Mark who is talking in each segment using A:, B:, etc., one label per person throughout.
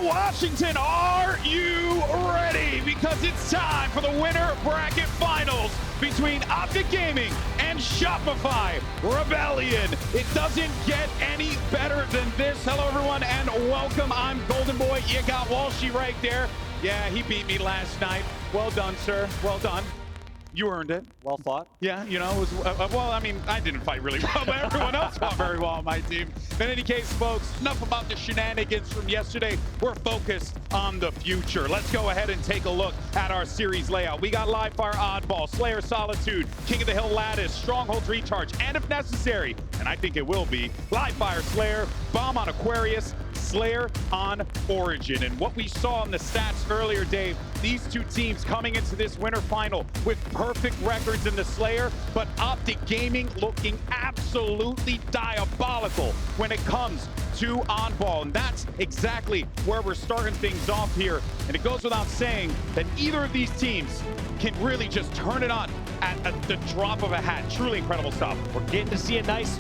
A: Washington, are you ready? Because it's time for the winner bracket finals between Optic Gaming and Shopify Rebellion. It doesn't get any better than this. Hello, everyone, and welcome. I'm Golden Boy. You got Walshy right there. Yeah, he beat me last night. Well done, sir. Well done. You earned it.
B: Well fought.
A: Yeah, you know, it was, well, I mean, I didn't fight really well, but everyone else fought very well on my team. In any case, folks, enough about the shenanigans from yesterday. We're focused on the future. Let's go ahead and take a look at our series layout. We got Live Fire Oddball, Slayer Solitude, King of the Hill Lattice, Strongholds Recharge, and if necessary, and I think it will be, Live Fire Slayer, Bomb on Aquarius, Slayer on Origin. And what we saw in the stats earlier, Dave, these two teams coming into this winter final with perfect records in the Slayer, but Optic Gaming looking absolutely diabolical when it comes to on-ball. And that's exactly where we're starting things off here. And it goes without saying that either of these teams can really just turn it on at the drop of a hat. Truly incredible stuff.
B: We're getting to see a nice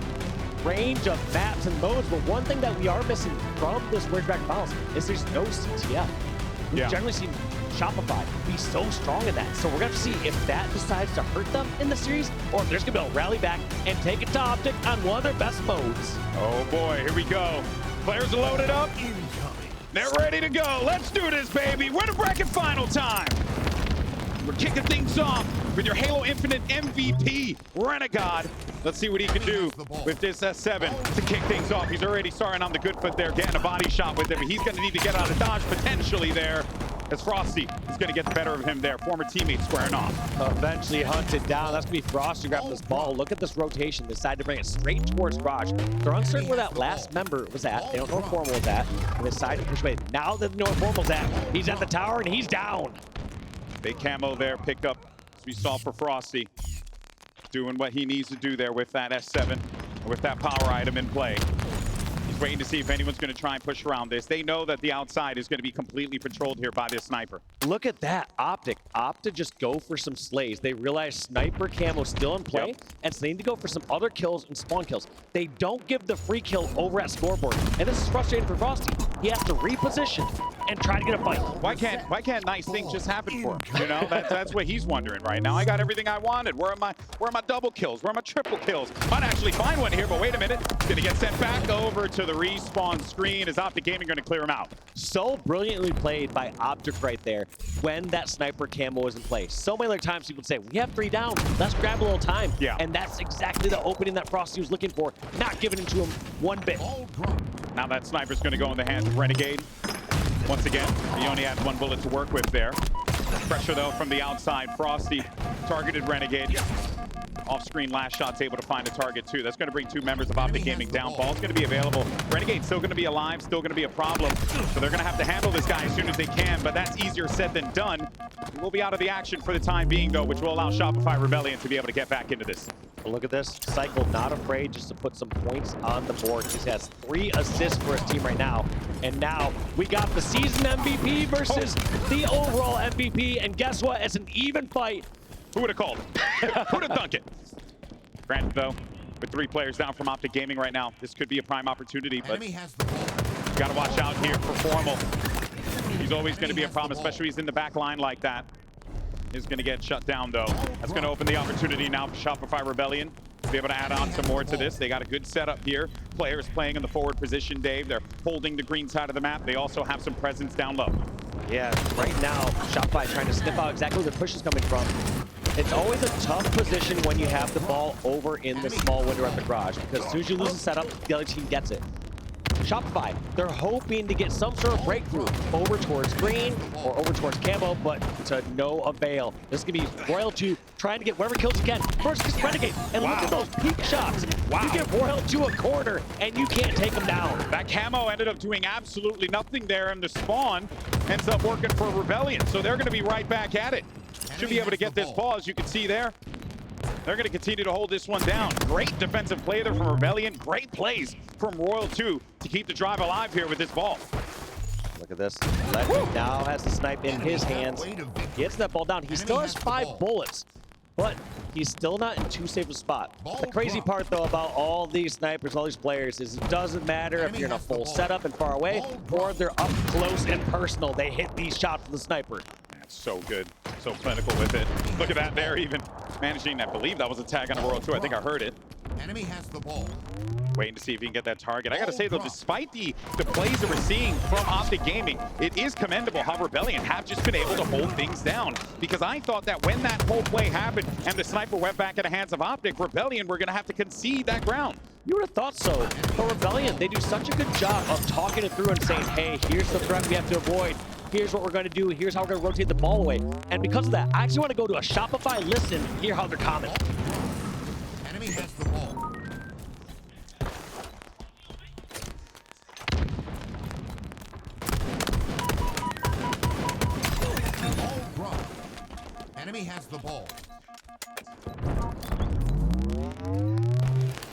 B: range of maps and modes, but one thing that we are missing from this winter bracket finals is there's no CTF. We've generally seen Shopify be so strong in that. So we're going to see if that decides to hurt them in the series, or if there's going to be a rally back and take it to Optic on one of their best modes.
A: Oh boy, here we go. Players are loaded up. They're ready to go. Let's do this, baby. Winter bracket final time. We're kicking things off with your Halo Infinite MVP, Renegade. Let's see what he can do with this S7 to kick things off. He's already starting on the good foot there, getting a body shot with him. He's going to need to get out of dodge potentially there, as Frosty is going to get the better of him there. Former teammate squaring off.
B: Eventually hunted down. That's going to be Frosty grabbing this ball. Look at this rotation. Decide to bring it straight towards Raj. They're uncertain where that last member was at. They don't know where Formal was at. And decide to push away. Now that they know where Formal's at, he's at the tower and he's down.
A: Big camo there, pick up, as we saw for Frosty. Doing what he needs to do there with that S7, with that power item in play. He's waiting to see if anyone's going to try and push around this. They know that the outside is going to be completely patrolled here by this sniper.
B: Look at that. Optic opt to just go for some slays. They realize sniper camo still in play, and so they need to go for some other kills and spawn kills. They don't give the free kill over at scoreboard, and this is frustrating for Frosty. He has to reposition and try to get a fight.
A: Why can't nice things just happen for him? You know, that's what he's wondering right now. I got everything I wanted. Where are my double kills? Where are my triple kills? Might actually find one here, but wait a minute. It's gonna get sent back over to the respawn screen. Is Optic Gaming gonna clear him out?
B: So brilliantly played by Optic right there when that sniper camo was in play. So many other times people would say, we have 3 down, let's grab a little time.
A: Yeah.
B: And that's exactly the opening that Frosty was looking for, not giving it to him one bit.
A: Now that sniper's gonna go in the hands of Renegade. Once again, he only had 1 bullet to work with there. Pressure though from the outside. Frosty targeted Renegade. Off-screen LastShot's able to find a target too. That's going to bring 2 members of Optic Gaming down. Ball's going to be available. Renegade's still going to be alive, still going to be a problem. So they're going to have to handle this guy as soon as they can, but that's easier said than done. He will be out of the action for the time being though, which will allow Shopify Rebellion to be able to get back into this.
B: Look at this. Cykul not afraid just to put some points on the board. He has 3 assists for his team right now. And now we got the season MVP versus the overall MVP. And guess what? It's an even fight.
A: Who would have called? Who'd have thunk it? Granted, though, with 3 players down from Optic Gaming right now, this could be a prime opportunity, but you got to watch out here for Formal. He's always going to be a problem, especially he's in the back line like that. He's going to get shut down, though. That's going to open the opportunity now for Shopify Rebellion to be able to add on some more to this. They got a good setup here. Players playing in the forward position, Dave. They're holding the green side of the map. They also have some presence down low.
B: Yeah, right now, Shopify trying to sniff out exactly where the push is coming from. It's always a tough position when you have the ball over in the small window at the garage, because as soon as you lose the setup, the other team gets it. Shopify, they're hoping to get some sort of breakthrough over towards green or over towards camo, but to no avail. This is going to be Royal 2 trying to get whatever kills he can versus Renegade. And look at those peak shots. You get Royal 2 a corner, and you can't take him down.
A: That camo ended up doing absolutely nothing there, and the spawn ends up working for Rebellion, so they're going to be right back at it. Should be able to get this ball, as you can see there. They're going to continue to hold this one down. Great defensive play there from Rebellion. Great plays from Royal 2 to keep the drive alive here with this ball.
B: Look at this. Lqgend now has the snipe in his hands. Gets that ball down. He still has 5 bullets. but he's still not in too safe a spot. The crazy part, though, about all these snipers, all these players, is it doesn't matter if you're in a full setup and far away, or if they're up close and personal. They hit these shots with the sniper.
A: That's so good, so clinical with it. Look at that there, even managing, I believe that was a tag on the World 2. I think I heard it.
C: Enemy has the ball.
A: Waiting to see if he can get that target. I gotta say though, despite the plays that we're seeing from Optic Gaming, it is commendable how Rebellion have just been able to hold things down. Because I thought that when that whole play happened and the sniper went back in the hands of Optic, Rebellion were gonna have to concede that ground.
B: You would have thought so. But Rebellion, they do such a good job of talking it through and saying, hey, here's the threat we have to avoid. Here's what we're going to do. Here's how we're going to rotate the ball away. And because of that, I actually want to go to a Shopify listen, hear how they're commenting.
C: Enemy has the ball. Ball dropped. Enemy has the ball.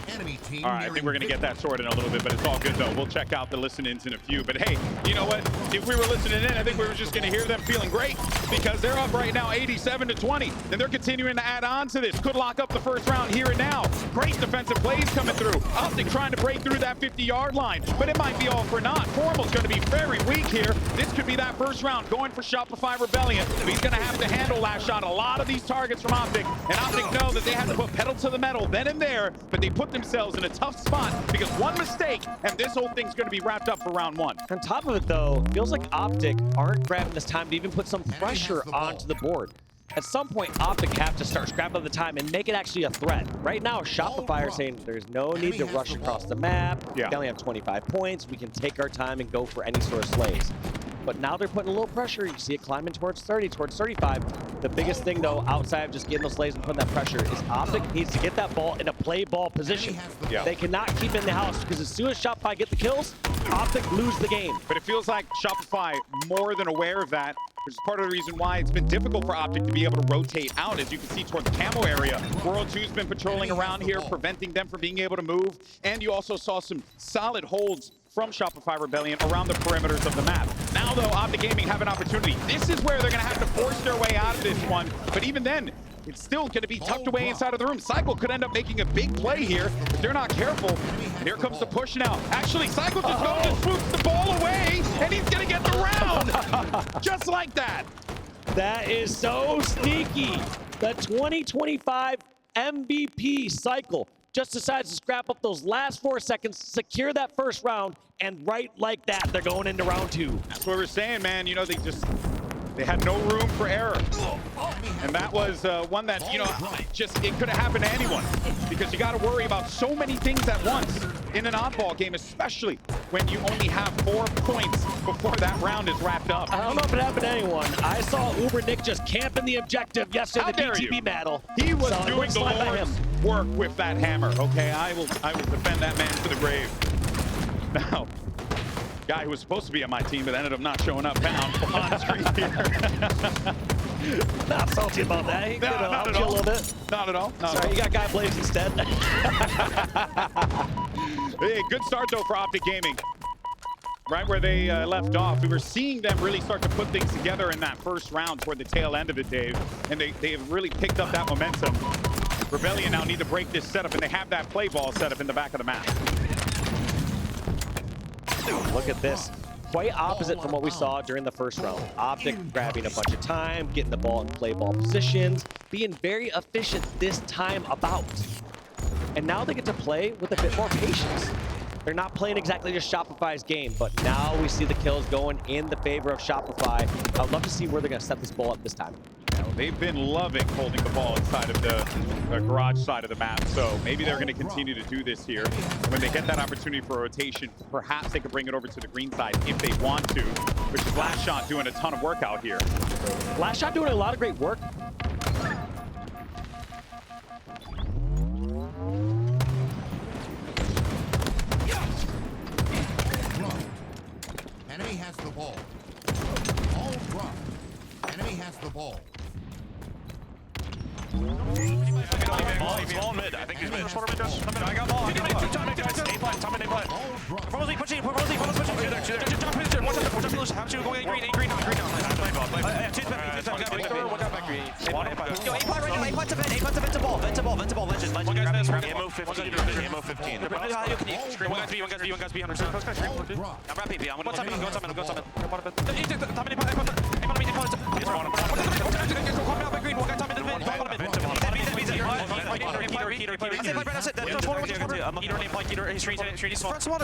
C: Enemy team.
A: All right, I think we're going to get that sorted in a little bit, but it's all good, though. We'll check out the listen-ins in a few. But, hey, you know what? If we were listening in, I think we were just going to hear them feeling great because they're up right now 87-20, and they're continuing to add on to this. Could lock up the first round here and now. Great defensive plays coming through. Optic trying to break through that 50-yard line, but it might be all for naught. Formal's going to be very weak here. This could be that first round going for Shopify Rebellion. He's going to have to handle LastShot a lot of these targets from Optic, and Optic know that they have to put pedal to the metal then and there, but they put themselves in a tough spot because one mistake and this whole thing's going to be wrapped up for round one.
B: On top of it, though, feels like Optic aren't grabbing this time to even put some pressure onto the board. At some point, Optic have to start scrapping the time and make it actually a threat. Right now, Shopify are saying there's no need to rush across the map.
A: Yeah.
B: We only have 25 points. We can take our time and go for any sort of slays. But now they're putting a little pressure. You see it climbing towards 30, towards 35. The biggest thing, though, outside of just getting those slays and putting that pressure, is Optic needs to get that ball in a play ball position.
A: Yeah.
B: They cannot keep it in the house because as soon as Shopify get the kills, Optic lose the game.
A: But it feels like Shopify more than aware of that, which is part of the reason why it's been difficult for Optic to be able to rotate out, as you can see towards the camo area. World 2's been patrolling around here, preventing them from being able to move. And you also saw some solid holds from Shopify Rebellion around the perimeters of the map. Now, though, Optic Gaming have an opportunity. This is where they're going to have to force their way out of this one. But even then, it's still going to be tucked away inside of the room. Cykul could end up making a big play here if they're not careful. And here comes the push now. Actually, Cykul just goes and swoops the ball away, and he's going to get the round. Just like that.
B: That is so sneaky. The 2025 MVP Cykul just decides to scrap up those last 4 seconds, secure that first round, and right like that, they're going into round 2.
A: That's what we're saying, man. You know, they had no room for error. And that was one that, you know, it could have happened to anyone because you got to worry about so many things at once in an oddball game, especially when you only have 4 points before that round is wrapped up.
B: I don't know if it happened to anyone. I saw Uber Nick just camping the objective yesterday in the BTB battle.
A: He was
B: so
A: doing the Lord's work with that hammer, okay? I will defend that man to the grave. Now, guy who was supposed to be on my team but ended up not showing up on screen here.
B: Not salty about that. He could help you a little bit.
A: Not at all.
B: Sorry, you got Guy Blaze instead.
A: Hey, good start though for Optic Gaming. Right where they left off, we were seeing them really start to put things together in that first round toward the tail end of it, Dave. And they have really picked up that momentum. Rebellion now need to break this setup, and they have that play ball set up in the back of the map.
B: Look at this. Quite opposite from what we saw during the first round. Optic grabbing a bunch of time, getting the ball in play ball positions, being very efficient this time about. And now they get to play with a bit more patience. They're not playing exactly just Shopify's game, but now we see the kills going in the favor of Shopify. I'd love to see where they're going to set this ball up this time.
A: They've been loving holding the ball inside of the garage side of the map, so maybe they're going to continue to do this here. When they get that opportunity for a rotation, perhaps they could bring it over to the green side if they want to, which is LastShot doing a ton of work out here.
B: LastShot doing a lot of great work.
C: Enemy has the ball. Ball dropped. Enemy has the ball.
D: Ball mid. I think he's mid. I got ball. Frosty pushing. Frosty pushing. Watch out, have two going green now. Green now. Two back green. One back green. Yo, A-Pod right now. plants a vent, 8 plants a vent to ball, legend.
E: One guy's this,
D: Grab
E: ammo 15, ammo 15.
D: One guy's B, one guy's B, 100. I'm wrapping B, I'm going to go top.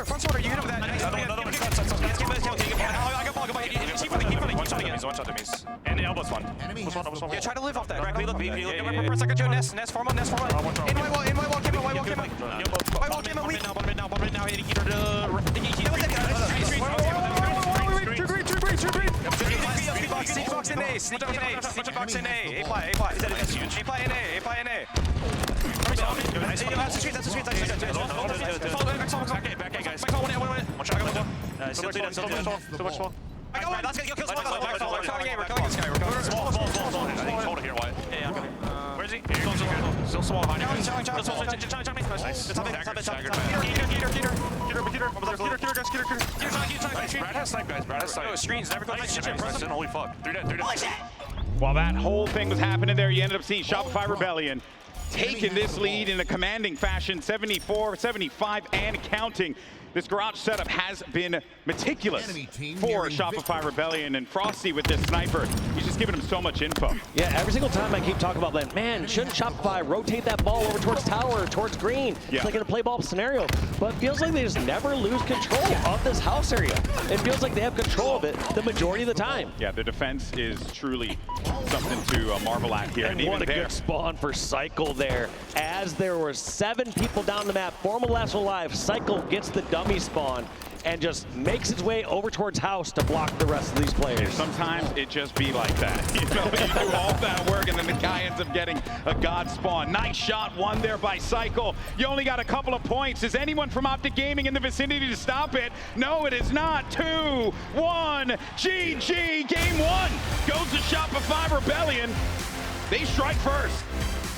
D: Front swatter, you hit him with that.
E: And the elbow's one.
D: Yeah, try to live off that. Right, look, for a second, Joe. Nest, form up. In white wall, came White wall, now, hitting Keeter Sneak box in A. Sneak box in A. A-fly. That's huge. A-fly in A. That's the street. Back A, guys. One shot, still two down. Let's get kills. We're killing this guy. We're small.
E: Hold it here, Wyatt.
D: Yeah, okay.
E: Where is he? Still small behind you. Brad has snipe, guys. Brad has snipe.
D: Screens, never go.
E: Holy fuck. 3 dead.
A: While that whole thing was happening there, you ended up seeing Shopify Rebellion taking this lead in a commanding fashion, 74, 75, and counting. This garage setup has been meticulous for Shopify Rebellion, and Frosty with this sniper, he's just giving him so much info.
B: Yeah, every single time I keep talking about that, man, shouldn't Shopify rotate that ball over towards tower, towards green?
A: Yeah.
B: It's like in a play ball scenario. But it feels like they just never lose control of this house area. It feels like they have control of it the majority of the time.
A: Yeah, the defense is truly something to marvel at here.
B: And what a good spawn for Cykul there. As there were 7 people down the map, former last alive, Cykul gets the dummy spawn and just makes its way over towards house to block the rest of these players.
A: Sometimes it just be like that. You know, you do all that work and then the guy ends up getting a god spawn. Nice shot, one there by Cykul. You only got a couple of points. Is anyone from Optic Gaming in the vicinity to stop it? No, it is not. 2-1, GG. Game 1 goes to Shopify Rebellion. They strike first.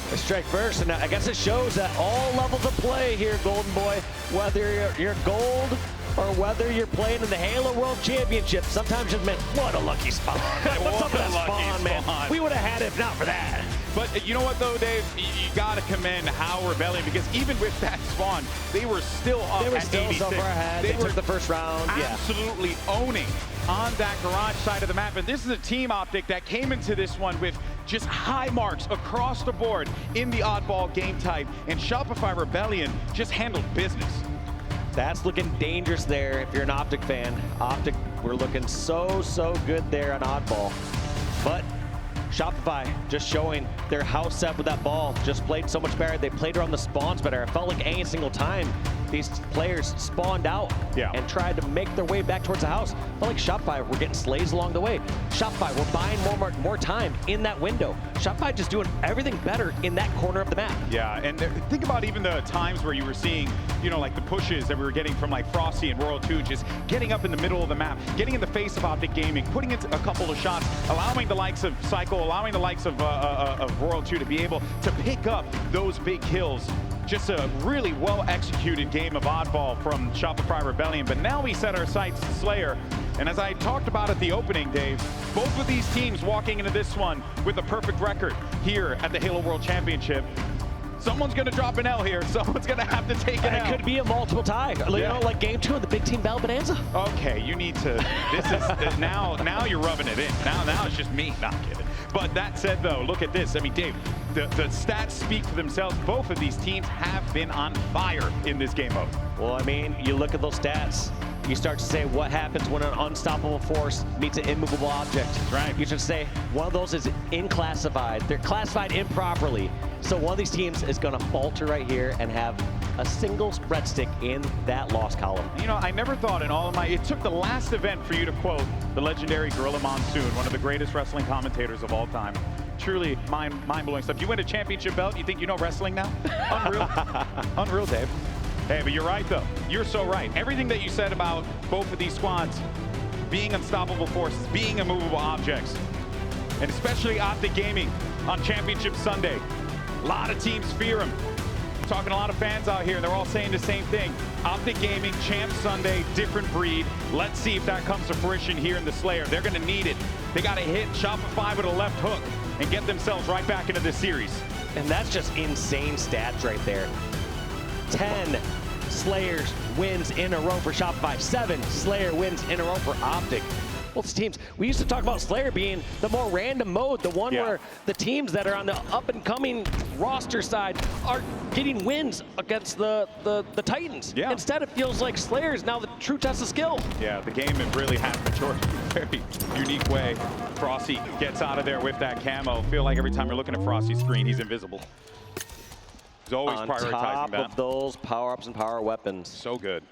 B: They strike first, and I guess it shows that all levels of play here, Golden Boy, whether you're gold or whether you're playing in the Halo World Championship, sometimes just meant, what a lucky spawn. What's up with that spawn, man? We would have had it if not for that.
A: But you know what, though, Dave? You got to commend how Rebellion, because even with that spawn, they were still up.
B: They were
A: at
B: still
A: 86.
B: so far ahead. They took the first round.
A: Absolutely owning on that garage side of the map. And this is a team, Optic, that came into this one with just high marks across the board in the oddball game type. And Shopify Rebellion just handled business.
B: That's looking dangerous there if you're an Optic fan. Optic, we're looking so good there on oddball. But Shopify just showing their house set with that ball, just played so much better. They played around the spawns better. It felt like any single time these players spawned out and tried to make their way back towards the house. Felt like Shopify were getting slays along the way. Shopify were buying more time in that window. Shopify just doing everything better in that corner of the map.
A: Yeah, and think about even the times where you were seeing, you know, like the pushes that we were getting from like Frosty and World 2, just getting up in the middle of the map, getting in the face of Optic Gaming, putting in a couple of shots, allowing the likes of Cykul, allowing the likes of World 2 to be able to pick up those big kills. Just a really well-executed game of oddball from Shopify Rebellion. But now we set our sights to Slayer. And as I talked about at the opening, Dave, both of these teams walking into this one with a perfect record here at the Halo World Championship. Someone's going to drop an L here. Someone's going to have to take an L.
B: It could be a multiple tie. You know, like game 2 of the Big Team Battle Bonanza.
A: Okay, you need to. This is now you're rubbing it in. Now it's just me. Not kidding. But that said, though, look at this. I mean, Dave, the stats speak for themselves. Both of these teams have been on fire in this game mode.
B: Well, I mean, you look at those stats. You start to say what happens when an unstoppable force meets an immovable object.
A: Right.
B: You should say one of those is inclassified. They're classified improperly. So one of these teams is going to falter right here and have a single spread stick in that loss column.
A: You know, I never thought in all of my, it took the last event for you to quote the legendary Gorilla Monsoon, one of the greatest wrestling commentators of all time. Truly mind-blowing stuff. You win a championship belt, you think you know wrestling now? Unreal. Unreal, Dave. Hey, but you're right, though. You're so right. Everything that you said about both of these squads being unstoppable forces, being immovable objects, and especially Optic Gaming on Championship Sunday. A lot of teams fear them. Talking to a lot of fans out here, and they're all saying the same thing. Optic Gaming, Champ Sunday, different breed. Let's see if that comes to fruition here in the Slayer. They're going to need it. They got to hit Shopify with a left hook. and get themselves right back into this series.
B: And that's just insane stats right there. 10 Slayers wins in a row for Shopify. 7 Slayer wins in a row for Optic. Both teams, we used to talk about Slayer being the more random mode, the one where the teams that are on the up-and-coming roster side are getting wins against the Titans.
A: Yeah.
B: Instead, it feels like Slayer is now the true test of skill.
A: Yeah, the game really has matured in a very unique way. Frosty gets out of there with that camo. Feel like every time you're looking at Frosty's screen, he's invisible. He's always prioritizing
B: top
A: that.
B: of those power-ups and power weapons.
A: So good.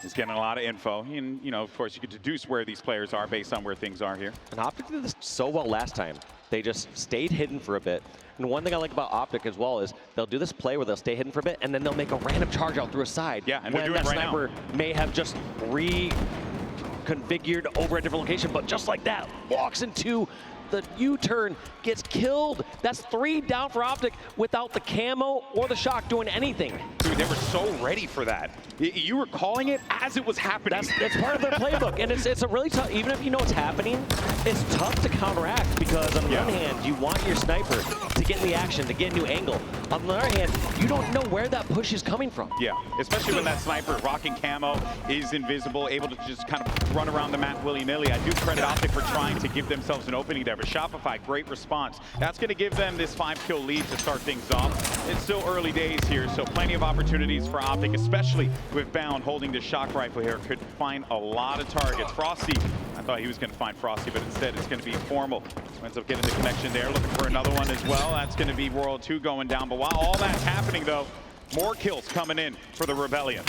A: He's getting a lot of info. And, you know, of course, you could deduce where these players are based on where things are here.
B: And Optic did this so well last time. They just stayed hidden for a bit. And one thing I like about Optic as well is they'll do this play where they'll stay hidden for a bit, and then they'll make a random charge out through a side.
A: Yeah, and they're
B: when
A: doing
B: that
A: it right
B: sniper may have just reconfigured over a different location, but just like that, walks into the U-turn, gets killed. That's 3 down for Optic without the camo or the shock doing anything.
A: Dude, they were so ready for that. You were calling it as it was happening.
B: That's part of their playbook, and it's a really tough, even if you know what's happening, it's tough to counteract because on the one hand, you want your sniper to get in the action, to get a new angle. On the other hand, you don't know where that push is coming from.
A: Yeah, especially when that sniper rocking camo is invisible, able to just kind of run around the map willy-nilly. I do credit Optic for trying to give themselves an opening there, but Shopify, great response. That's going to give them this 5-kill lead to start things off. It's still early days here, so plenty of opportunities for Optic, especially with Bound holding this shock rifle here. Could find a lot of targets. Frosty, I thought he was going to find Frosty, but instead it's going to be Formal. Ends up getting the connection there, looking for another one as well. That's going to be World 2 going down. But while all that's happening, though, more kills coming in for the Rebellion.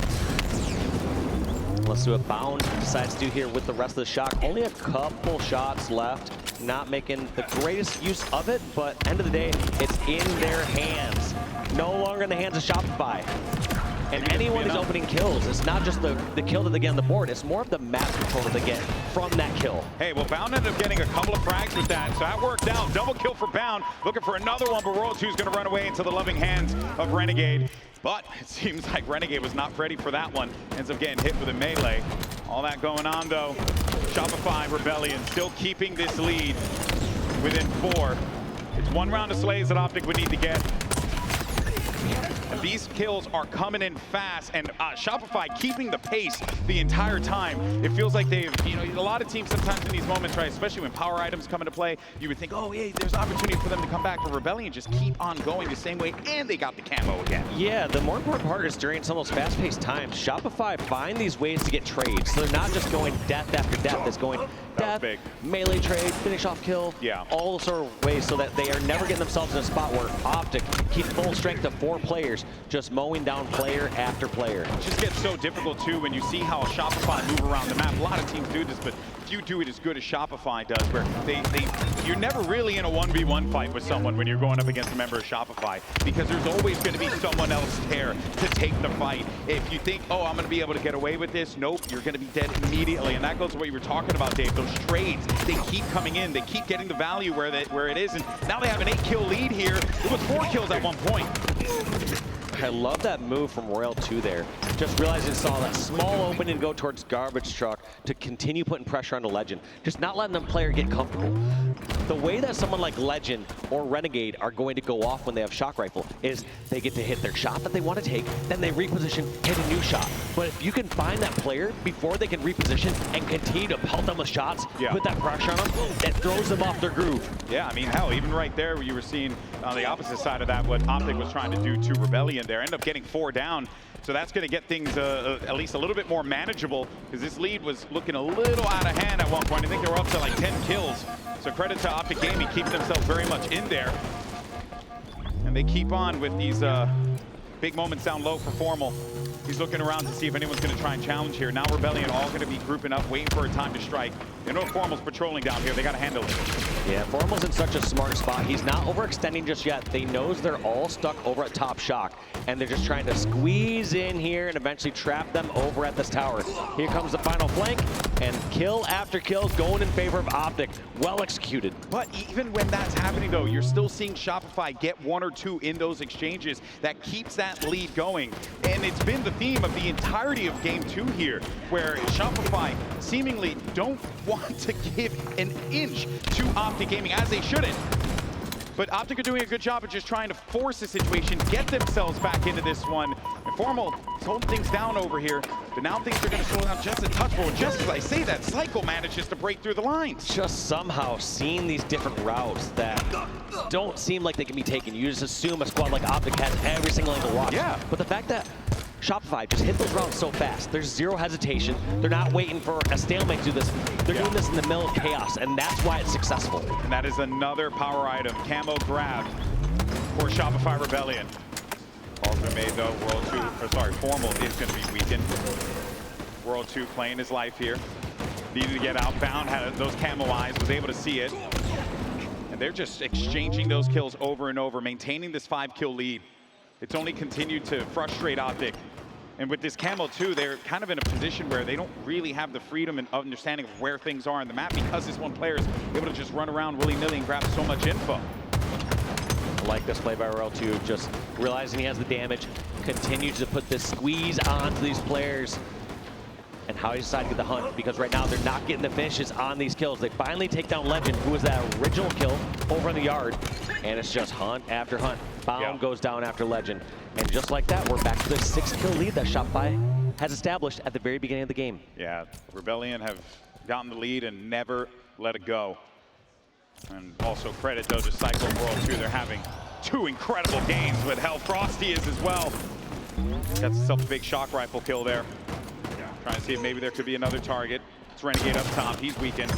B: Let's do what Bound decides to do here with the rest of the shock. Only a couple shots left. Not making the greatest use of it, but end of the day, it's in their hands. No longer in the hands of Shopify. And anyone who's opening kills, it's not just the kill that they get on the board, it's more of the map control that they get from that kill.
A: Hey, well, Bound ended up getting a couple of frags with that, so that worked out. Double kill for Bound, looking for another one, but World 2's gonna run away into the loving hands of Renegade. But it seems like Renegade was not ready for that one. Ends up getting hit with a melee. All that going on, though. Shopify Rebellion still keeping this lead within 4. It's 1 round of slays that Optic would need to get. And these kills are coming in fast, and Shopify keeping the pace the entire time. It feels like they've, you know, a lot of teams sometimes in these moments, right, especially when power items come into play, you would think, oh, yeah, there's opportunity for them to come back, but Rebellion just keep on going the same way, and they got the camo again.
B: Yeah, the more important part is during some of those fast-paced times, Shopify find these ways to get trades. So they're not just going death after death, it's going death, melee trade, finish off kill, all those sort of ways so that they are never getting themselves in a spot where Optic keep full strength of 4 players, just mowing down player after player.
A: It just gets so difficult too when you see how Shopify move around the map. A lot of teams do this, but few do it as good as Shopify does, where you're never really in a 1v1 fight with someone when you're going up against a member of Shopify, because there's always going to be someone else there to take the fight. If you think, oh, I'm going to be able to get away with this, nope, you're going to be dead immediately. And that goes to what you were talking about, Dave. Those trades, they keep coming in, they keep getting the value where it is, and now they have an 8-kill lead here. It was 4 kills at one point.
B: I love that move from Royal 2 there. Just realizing saw that small opening to go towards Garbage Truck to continue putting pressure on the Legend. Just not letting the player get comfortable. The way that someone like Legend or Renegade are going to go off when they have Shock Rifle is they get to hit their shot that they want to take, then they reposition, hit a new shot. But if you can find that player before they can reposition and continue to pelt them with shots, put that pressure on them, it throws them off their groove.
A: Yeah, I mean, hell, even right there where you were seeing on the opposite side of that what Optic was trying to do to Rebellion there. End up getting 4 down. So that's going to get things at least a little bit more manageable, because this lead was looking a little out of hand at one point. I think they were up to like 10 kills. So credit to Optic Gaming, keeping themselves very much in there. And they keep on with these big moments down low for Formal. He's looking around to see if anyone's going to try and challenge here. Now Rebellion all going to be grouping up, waiting for a time to strike. They know Formal's patrolling down here. They got to handle it.
B: Yeah, Formal's in such a smart spot. He's not overextending just yet. They knows they're all stuck over at top shock, and they're just trying to squeeze in here and eventually trap them over at this tower. Here comes the final flank, and kill after kill going in favor of Optic. Well executed.
A: But even when that's happening, though, you're still seeing Shopify get 1 or 2 in those exchanges. That keeps that lead going. And it's been the theme of the entirety of Game 2 here, where Shopify seemingly don't want to give an inch to Optic Gaming, as they shouldn't. But Optic are doing a good job of just trying to force the situation, get themselves back into this one. And Formal is holding things down over here, but now things are going to slow down just a touch. But just as I say that, Cykul manages to break through the lines.
B: Just somehow seeing these different routes that don't seem like they can be taken. You just assume a squad like Optic has every single angle watched.
A: Yeah.
B: But the fact that Shopify just hit those rounds so fast, there's zero hesitation. They're not waiting for a stalemate to do this. They're doing this in the middle of chaos, and that's why it's successful.
A: And that is another power item. Camo grab for Shopify Rebellion. Calls been made though. Formal is going to be weakened. World 2 playing his life here. Needed to get outbound, had those camo eyes, was able to see it. And they're just exchanging those kills over and over, maintaining this 5-kill lead. It's only continued to frustrate Optic. And with this camo too, they're kind of in a position where they don't really have the freedom and understanding of where things are on the map because this one player is able to just run around willy-nilly and grab so much info.
B: I like this play by RL2, just realizing he has the damage, continues to put this squeeze onto these players. And how he decided to get the hunt, because right now they're not getting the finishes on these kills. They finally take down Lqgend, who was that original kill over in the yard. And it's just hunt after hunt. Bound goes down after Lqgend. And just like that, we're back to the 6-kill lead that Shopify has established at the very beginning of the game.
A: Yeah, Rebellion have gotten the lead and never let it go. And also credit though to Cykul World 2. They're having 2 incredible games, but hell, Frosty is as well. Got himself a big shock rifle kill there. Trying to see if maybe there could be another target. It's Renegade up top. He's weakened.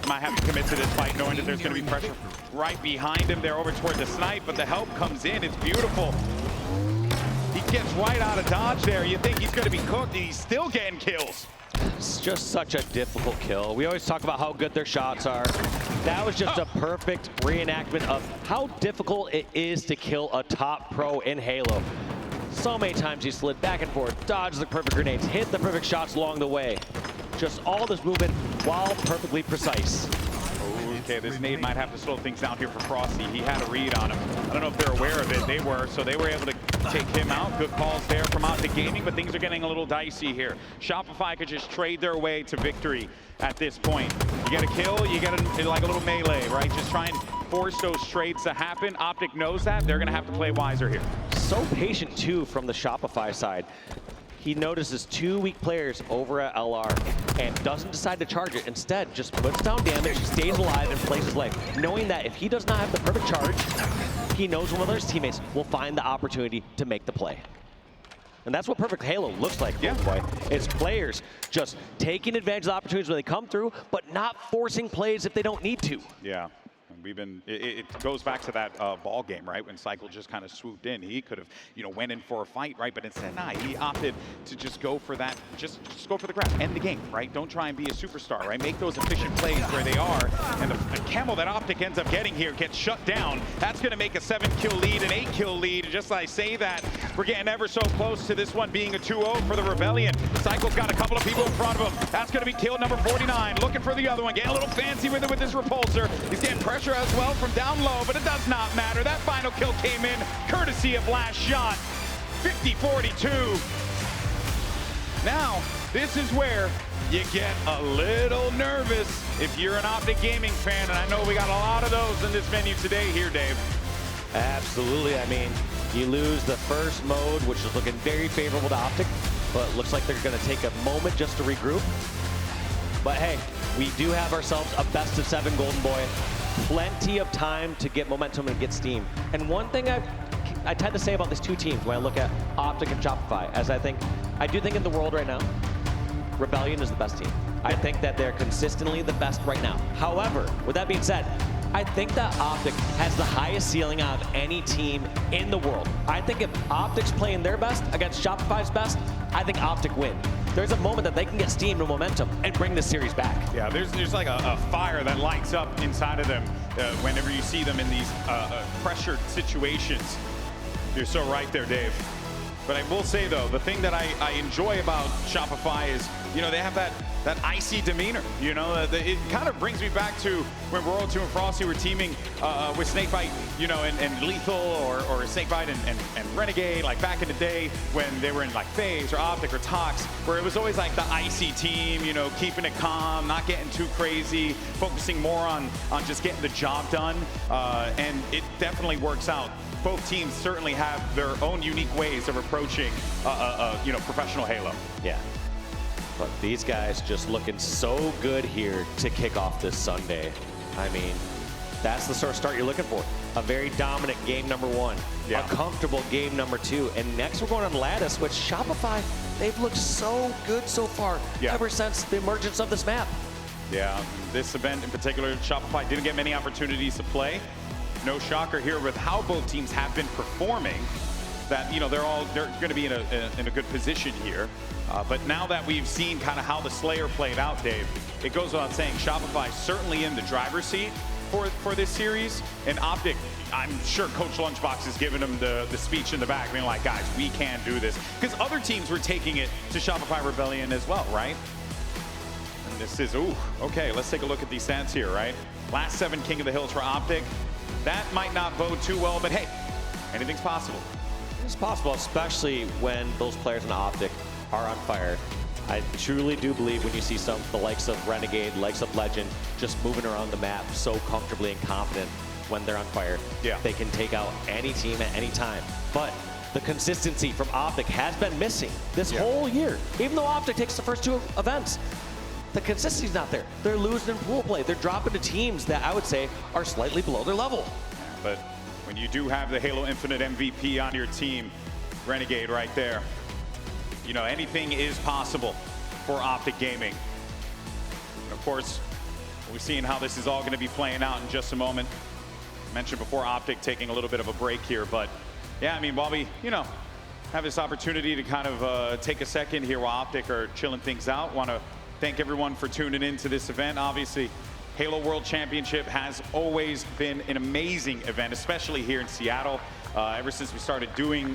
A: Might have to commit to this fight knowing that there's going to be pressure right behind him. They're over toward the snipe, but the help comes in. It's beautiful. He gets right out of dodge there. You think he's going to be cooked, and he's still getting kills.
B: It's just such a difficult kill. We always talk about how good their shots are. That was just a perfect reenactment of how difficult it is to kill a top pro in Halo. So many times he slid back and forth, dodged the perfect grenades, hit the perfect shots along the way. Just all this movement while perfectly precise.
A: Okay, this nade might have to slow things down here for Frosty. He had a read on him. I don't know if they're aware of it. They were, so they were able to take him out. Good calls there from Optic Gaming, but things are getting a little dicey here. Shopify could just trade their way to victory at this point. You get a kill, you get like a little melee, right? Just try and force those trades to happen. Optic knows that. They're going to have to play wiser here.
B: So patient, too, from the Shopify side. He notices 2 weak players over at LR and doesn't decide to charge it. Instead, just puts down damage, stays alive, and plays his life, knowing that if he does not have the perfect charge, he knows one of his teammates will find the opportunity to make the play. And that's what perfect Halo looks like, boy. It's players just taking advantage of the opportunities when they come through, but not forcing plays if they don't need to.
A: Yeah. We've been, it goes back to that ball game, right? When Cykul just kind of swooped in. He could have, went in for a fight, right? But instead, nah, he opted to just go for that, just go for the grab, end the game, right? Don't try and be a superstar, right? Make those efficient plays where they are. And the camo that Optic ends up getting here gets shut down. That's going to make a 7-kill lead, an 8-kill lead. And just as I say that, we're getting ever so close to this one being a 2-0 for the Rebellion. Cykul's got a couple of people in front of him. That's going to be kill number 49. Looking for the other one. Getting a little fancy with it with this repulsor. He's getting pressure as well from down low, but it does not matter. That final kill came in courtesy of LastShot. 50-42. Now, this is where you get a little nervous if you're an Optic Gaming fan, and I know we got a lot of those in this venue today here, Dave.
B: Absolutely. I mean, you lose the first mode, which is looking very favorable to Optic, but it looks like they're going to take a moment just to regroup. But hey, we do have ourselves a best of 7 Golden Boy. Plenty of time to get momentum and get steam. And one thing I tend to say about these 2 teams when I look at Optic and Shopify, as I do think in the world right now, Rebellion is the best team. I think that they're consistently the best right now. However, with that being said, I think that Optic has the highest ceiling out of any team in the world. I think if Optic's playing their best against Shopify's best, I think Optic win. There's a moment that they can get steam and momentum and bring this series back.
A: Yeah, there's like a fire that lights up inside of them whenever you see them in these pressured situations. You're so right there, Dave. But I will say, though, the thing that I enjoy about Shopify is you know, they have that icy demeanor. You know, it kind of brings me back to when Royal 2 and Frosty were teaming with Snakebite, you know, and Lethal or Snakebite and Renegade, like back in the day when they were in like FaZe or Optic or Tox, where it was always like the icy team, you know, keeping it calm, not getting too crazy, focusing more on just getting the job done, and it definitely works out. Both teams certainly have their own unique ways of approaching, you know, professional Halo.
B: Yeah. But these guys just looking so good here to kick off this Sunday. I mean, that's the sort of start you're looking for. A very dominant game number 1, a comfortable game number 2, and next we're going on Lattice, which Shopify, they've looked so good so far ever since the emergence of this map.
A: Yeah, this event in particular, Shopify didn't get many opportunities to play. No shocker here with how both teams have been performing, that, you know, they're going to be in a good position here. But now that we've seen kind of how the Slayer played out, Dave, it goes without saying Shopify certainly in the driver's seat for this series. And Optic, I'm sure Coach Lunchbox is giving them the speech in the back, being like, guys, we can't do this. Because other teams were taking it to Shopify Rebellion as well, right? And this is, ooh, okay, let's take a look at these stats here, right? Last 7 King of the Hills for Optic. That might not bode too well, but hey, anything's possible.
B: It's possible, especially when those players in Optic are on fire. I truly do believe when you see the likes of Renegade, likes of Lqgend, just moving around the map so comfortably and confident when they're on fire, they can take out any team at any time. But the consistency from Optic has been missing this whole year. Even though Optic takes the first 2 events, the consistency's not there. They're losing in pool play. They're dropping to teams that I would say are slightly below their level.
A: But when you do have the Halo Infinite MVP on your team, Renegade right there, you know, anything is possible for Optic Gaming. And of course, we're seeing how this is all going to be playing out in just a moment. I mentioned before Optic taking a little bit of a break here, but yeah, I mean, while we, you know, have this opportunity to kind of take a second here while Optic are chilling things out, want to thank everyone for tuning into this event. Obviously, Halo World Championship has always been an amazing event, especially here in Seattle. Ever since we started doing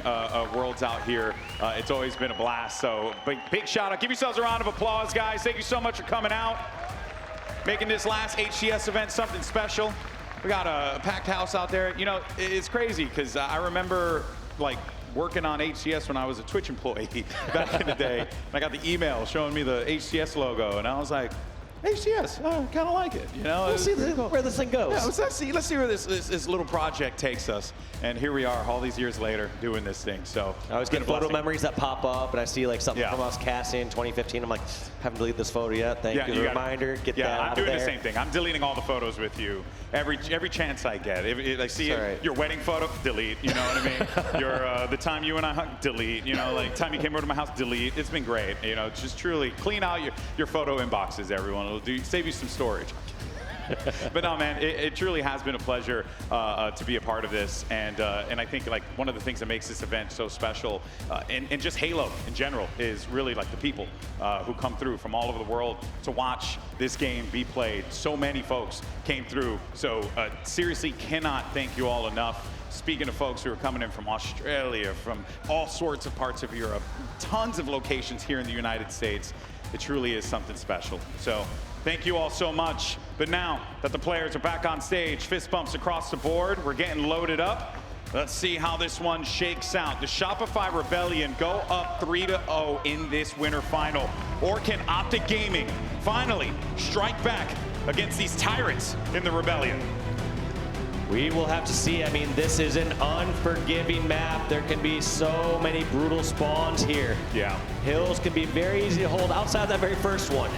A: Worlds out here, it's always been a blast. So big shout out. Give yourselves a round of applause, guys. Thank you so much for coming out, making this last HCS event something special. We got a packed house out there. You know, it's crazy because I remember like working on HCS when I was a Twitch employee back in the day. And I got the email showing me the HCS logo, and I was like, HCS, I kind of like it, you know?
B: We'll see where this thing goes.
A: Yeah, let's see where this little project takes us. And here we are, all these years later, doing this thing. So
B: I always get photo memories that pop up, and I see like something from us casting in 2015. I'm like, haven't deleted this photo yet. Thank you. Reminder, get that out of there.
A: I'm doing the same thing. I'm deleting all the photos with you every chance I get. If I see your wedding photo, delete. You know what I mean? Your the time you and I hung, delete. You know, like time you came over to my house, delete. It's been great. You know, just truly clean out your photo inboxes, everyone. It'll save you some storage. But no, man, it truly has been a pleasure to be a part of this, and I think like one of the things that makes this event so special, and just Halo in general, is really like the people who come through from all over the world to watch this game be played. So many folks came through, so seriously cannot thank you all enough. Speaking of folks who are coming in from Australia, from all sorts of parts of Europe, tons of locations here in the United States, it truly is something special. So thank you all so much. But now that the players are back on stage, fist bumps across the board, we're getting loaded up. Let's see how this one shakes out. The Shopify Rebellion go up 3-0 in this winter final? Or can Optic Gaming finally strike back against these tyrants in the Rebellion?
B: We will have to see. I mean, this is an unforgiving map. There can be so many brutal spawns here.
A: Yeah.
B: Hills can be very easy to hold outside that very first one.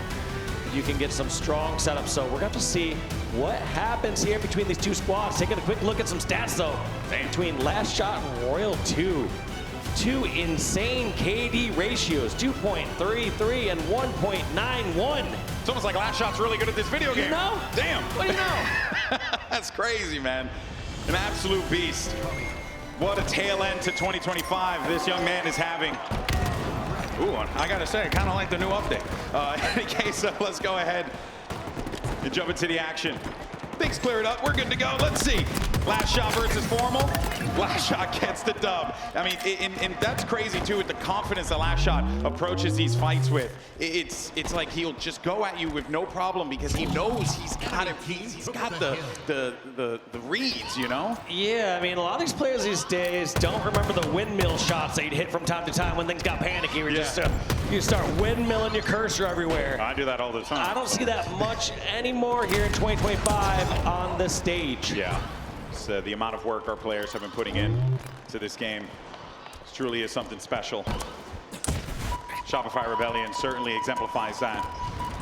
B: You can get some strong setups. So we're going to have to see what happens here between these two squads. Taking a quick look at some stats, though, between LastShot and Royal 2. 2 insane KD ratios, 2.33 and 1.91.
A: It's almost like LastShot's really good at this video game.
B: You know?
A: Damn.
B: What do you know?
A: That's crazy, man. An absolute beast. What a tail end to 2025 this young man is having. Ooh, I gotta say, I kind of like the new update. In any case, let's go ahead and jump into the action. Things cleared up. We're good to go. Let's see. LastShot versus Formal. LastShot gets the dub. I mean, and that's crazy too with the confidence that LastShot approaches these fights with. It's like he'll just go at you with no problem because he knows he's got it. He's got the reads, you know?
B: Yeah, I mean, a lot of these players these days don't remember the windmill shots that you'd hit from time to time when things got panicky. Where you start windmilling your cursor everywhere.
A: I do that all the time.
B: I don't see that much anymore here in 2025 on this stage.
A: Yeah, so the amount of work our players have been putting in to this game truly is something special. Shopify Rebellion certainly exemplifies that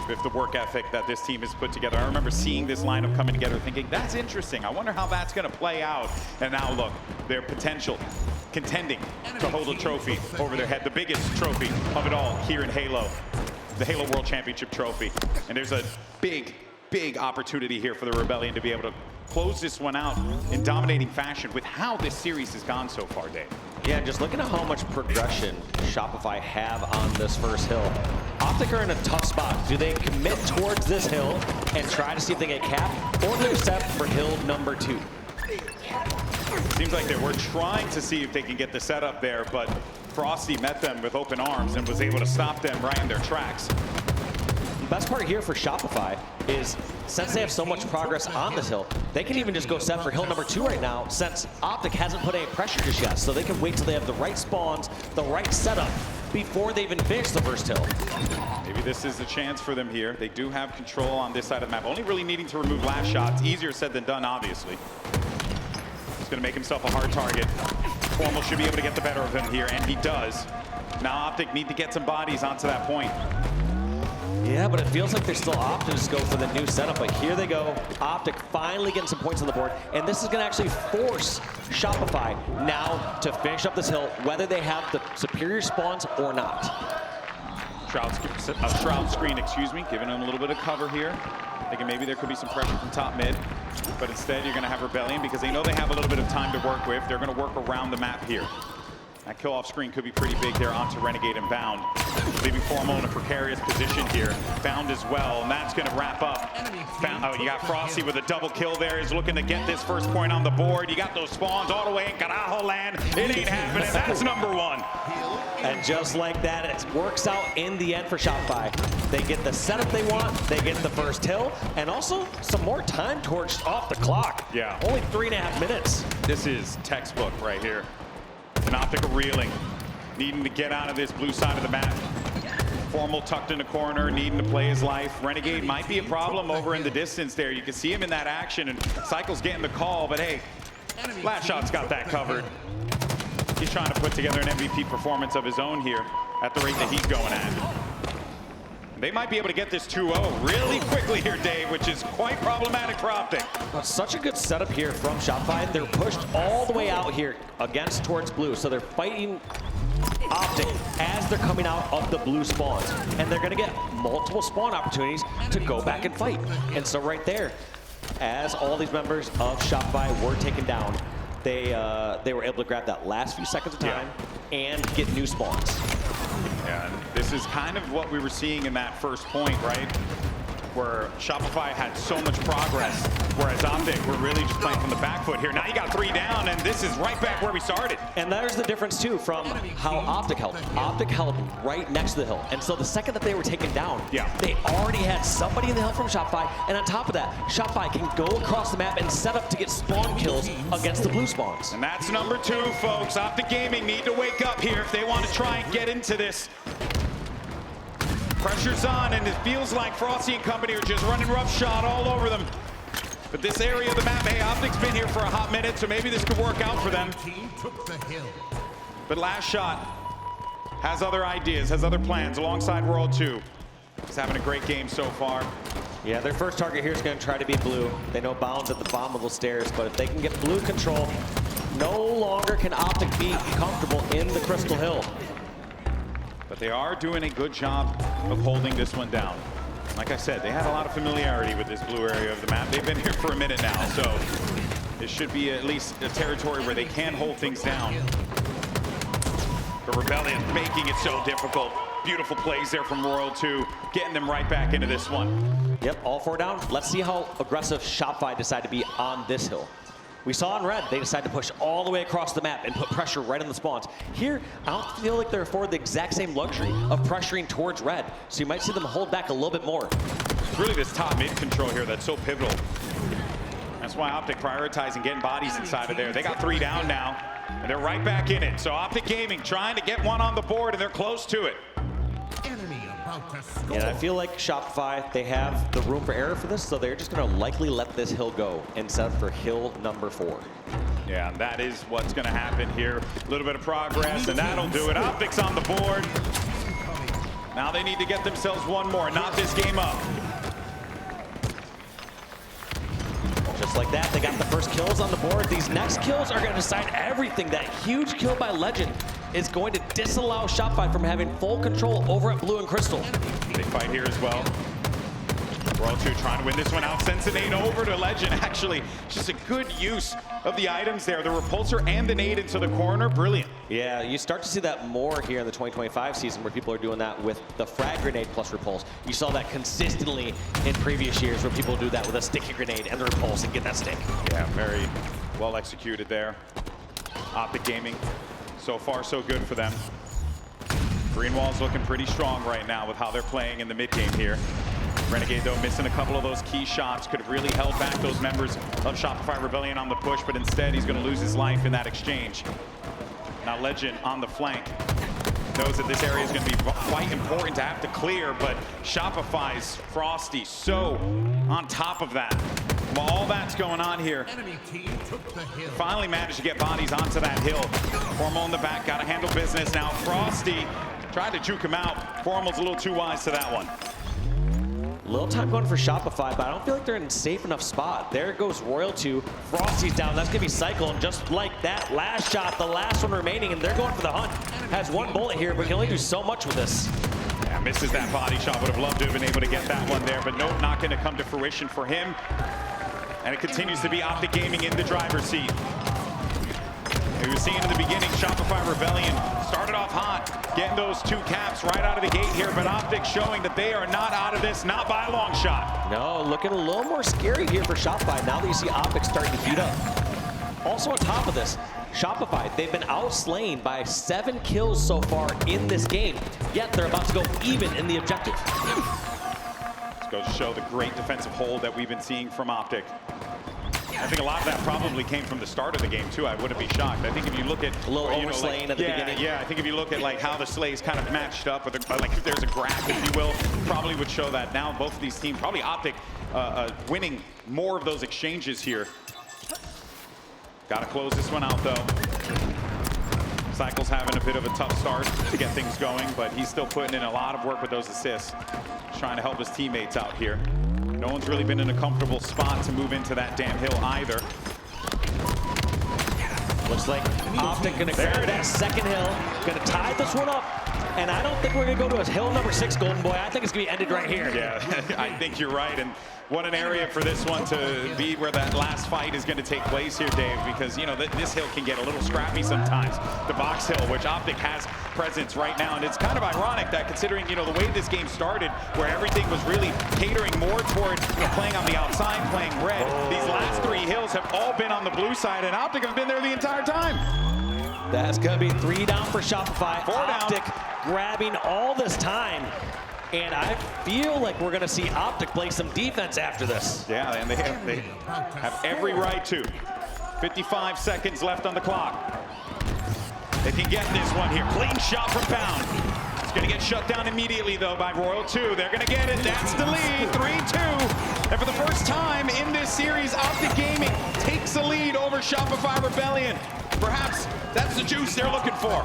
A: with the work ethic that this team has put together. I remember seeing this lineup coming together thinking, that's interesting. I wonder how that's going to play out. And now look, their potential contending to hold a trophy over their head, the biggest trophy of it all here in Halo, the Halo World Championship trophy. And there's a big opportunity here for the Rebellion to be able to close this one out in dominating fashion with how this series has gone so far, Dave.
B: Yeah, just looking at how much progression Shopify have on this first hill. Optic are in a tough spot. Do they commit towards this hill and try to see if they get capped, or do they step for hill number 2?
A: Seems like they were trying to see if they can get the setup there, but Frosty met them with open arms and was able to stop them right in their tracks.
B: The best part here for Shopify is since they have so much progress on this hill, they can even just go set for hill number 2 right now since Optic hasn't put any pressure just yet. So they can wait till they have the right spawns, the right setup before they even finish the first hill.
A: Maybe this is the chance for them here. They do have control on this side of the map, only really needing to remove LastShot. It's easier said than done, obviously. He's going to make himself a hard target. Formal should be able to get the better of him here, and he does. Now Optic need to get some bodies onto that point.
B: Yeah, but it feels like they're still opting to go for the new setup. But here they go. Optic finally getting some points on the board. And this is going to actually force Shopify now to finish up this hill, whether they have the superior spawns or not.
A: Shroud screen, excuse me, giving them a little bit of cover here. Thinking maybe there could be some pressure from top mid. But instead, you're going to have Rebellion because they know they have a little bit of time to work with. They're going to work around the map here. That kill-off screen could be pretty big there onto Renegade and Bound, leaving Formal in a precarious position here. Bound as well, and that's going to wrap up. Oh, you got Frosty with a double kill there. He's looking to get this first point on the board. You got those spawns all the way in Carajo land. It ain't happening. That's number 1.
B: And just like that, it works out in the end for Shopify. They get the setup they want, they get the first hill, and also some more time torched off the clock.
A: Yeah.
B: Only 3.5 minutes.
A: This is textbook right here. An Optic reeling, needing to get out of this blue side of the map. Formal tucked in the corner, needing to play his life. Renegade might be a problem over in the distance there. You can see him in that action, and Cykul's getting the call, but hey, LastShot's got that covered. He's trying to put together an MVP performance of his own here at the rate that he's going at. They might be able to get this 2-0 really quickly here, Dave, which is quite problematic for Optic.
B: Such a good setup here from Shopify. They're pushed all the way out here against towards blue. So they're fighting Optic as they're coming out of the blue spawns. And they're going to get multiple spawn opportunities to go back and fight. And so right there, as all these members of Shopify were taken down, they were able to grab that last few seconds of time and get new spawns.
A: Yeah, and this is kind of what we were seeing in that first point, right? Where Shopify had so much progress, whereas Optic were really just playing from the back foot here. Now you got 3 down, and this is right back where we started.
B: And there's the difference, too, from how Optic held. Optic held right next to the hill. And so the second that they were taken down, they already had somebody in the hill from Shopify. And on top of that, Shopify can go across the map and set up to get spawn kills against the blue spawns.
A: And that's number 2, folks. Optic Gaming need to wake up here if they want to try and get into this. Pressure's on, and it feels like Frosty and company are just running roughshod all over them. But this area of the map, hey, Optic's been here for a hot minute, so maybe this could work out for them. But LastShot has other ideas, has other plans alongside World 2. He's having a great game so far.
B: Yeah, their first target here is going to try to be blue. They know Bound's at the bottom of the stairs, but if they can get blue control, no longer can Optic be comfortable in the Crystal Hill.
A: But they are doing a good job of holding this one down. Like I said, they had a lot of familiarity with this blue area of the map. They've been here for a minute now, so this should be at least a territory where they can hold things down. The Rebellion making it so difficult. Beautiful plays there from World 2, getting them right back into this one.
B: Yep, all 4 down. Let's see how aggressive Shopify decide to be on this hill. We saw in red, they decided to push all the way across the map and put pressure right on the spawns. Here, I don't feel like they're afforded the exact same luxury of pressuring towards red. So you might see them hold back a little bit more.
A: It's really this top mid control here that's so pivotal. That's why Optic prioritizing getting bodies inside of there. They got 3 down now, and they're right back in it. So Optic Gaming trying to get one on the board, and they're close to it.
B: And I feel like Shopify, they have the room for error for this, so they're just going to likely let this hill go and set up for hill number 4.
A: Yeah, and that is what's going to happen here. A little bit of progress, and that'll do it. Optic's on the board. Now they need to get themselves one more, not this game up.
B: Just like that, they got the first kills on the board. These next kills are going to decide everything. That huge kill by Lqgend is going to disallow Shopify from having full control over at Blue and Crystal.
A: They fight here as well. World 2 trying to win this one out. Sends a nade over to Lqgend. Actually, just a good use of the items there. The repulsor and the nade into the corner. Brilliant.
B: Yeah, you start to see that more here in the 2025 season where people are doing that with the frag grenade plus repulse. You saw that consistently in previous years where people do that with a sticky grenade and the repulse and get that stick.
A: Yeah, very well executed there. Optic Gaming, so far so good for them. Green Wall's looking pretty strong right now with how they're playing in the mid game here. Renegade, though, missing a couple of those key shots. Could have really held back those members of Shopify Rebellion on the push, but instead he's going to lose his life in that exchange. Now Lqgend on the flank. Knows that this area is going to be quite important to have to clear, but Shopify's Frosty so on top of that. While all that's going on here, finally managed to get bodies onto that hill. Formal in the back, got to handle business. Now Frosty tried to juke him out. Formal's a little too wise to that one.
B: Little time going for Shopify, but I don't feel like they're in a safe enough spot. There goes Royal 2. Frosty's down. That's going to be Cykul. And just like that, last shot, the last one remaining, and they're going for the hunt. Has one bullet here, but can only do so much with this.
A: Yeah, misses that body shot. Would have loved to have been able to get that one there, but nope, not going to come to fruition for him. And it continues to be Optic Gaming in the driver's seat. We were seeing in the beginning, Shopify Rebellion started off hot, getting those 2 caps right out of the gate here, but Optic showing that they are not out of this, not by a long shot.
B: No, looking a little more scary here for Shopify now that you see Optic starting to heat up. Also on top of this, Shopify, they've been outslain by 7 kills so far in this game, yet they're about to go even in the objective.
A: This goes to show the great defensive hold that we've been seeing from Optic. I think a lot of that probably came from the start of the game too. I wouldn't be shocked. I think if you look at
B: a little overslaying at the beginning.
A: Yeah, I think if you look at like how the slays kind of matched up, with like if there's a graph, if you will, probably would show that now both of these teams, probably Optic, winning more of those exchanges here. Got to close this one out though. Cykul's having a bit of a tough start to get things going, but he's still putting in a lot of work with those assists, trying to help his teammates out here. No one's really been in a comfortable spot to move into that damn hill either.
B: Looks like Optic gonna grab that second hill, gonna tie this one up, and I don't think we're gonna go to a hill number 6, Golden Boy. I think it's gonna be ended right here.
A: Yeah, I think you're right, and what an area for this one to be where that last fight is gonna take place here, Dave, because, you know, this hill can get a little scrappy sometimes. The box hill, which Optic has presence right now, and it's kind of ironic that considering, you know, the way this game started, where everything was really catering more towards playing on the outside, playing red, these last 3 hills have all been on the blue side, and Optic have been there the entire time.
B: That's gonna be 3 down for Shopify.
A: 4 down.
B: Optic grabbing all this time. And I feel like we're going to see Optic play some defense after this.
A: Yeah, and they have every right to. 55 seconds left on the clock. They can get this one here. Clean shot from Pound. It's going to get shut down immediately, though, by Royal 2. They're going to get it. That's the lead. 3-2. And for the first time in this series, Optic Gaming takes the lead over Shopify Rebellion. Perhaps that's the juice they're looking for.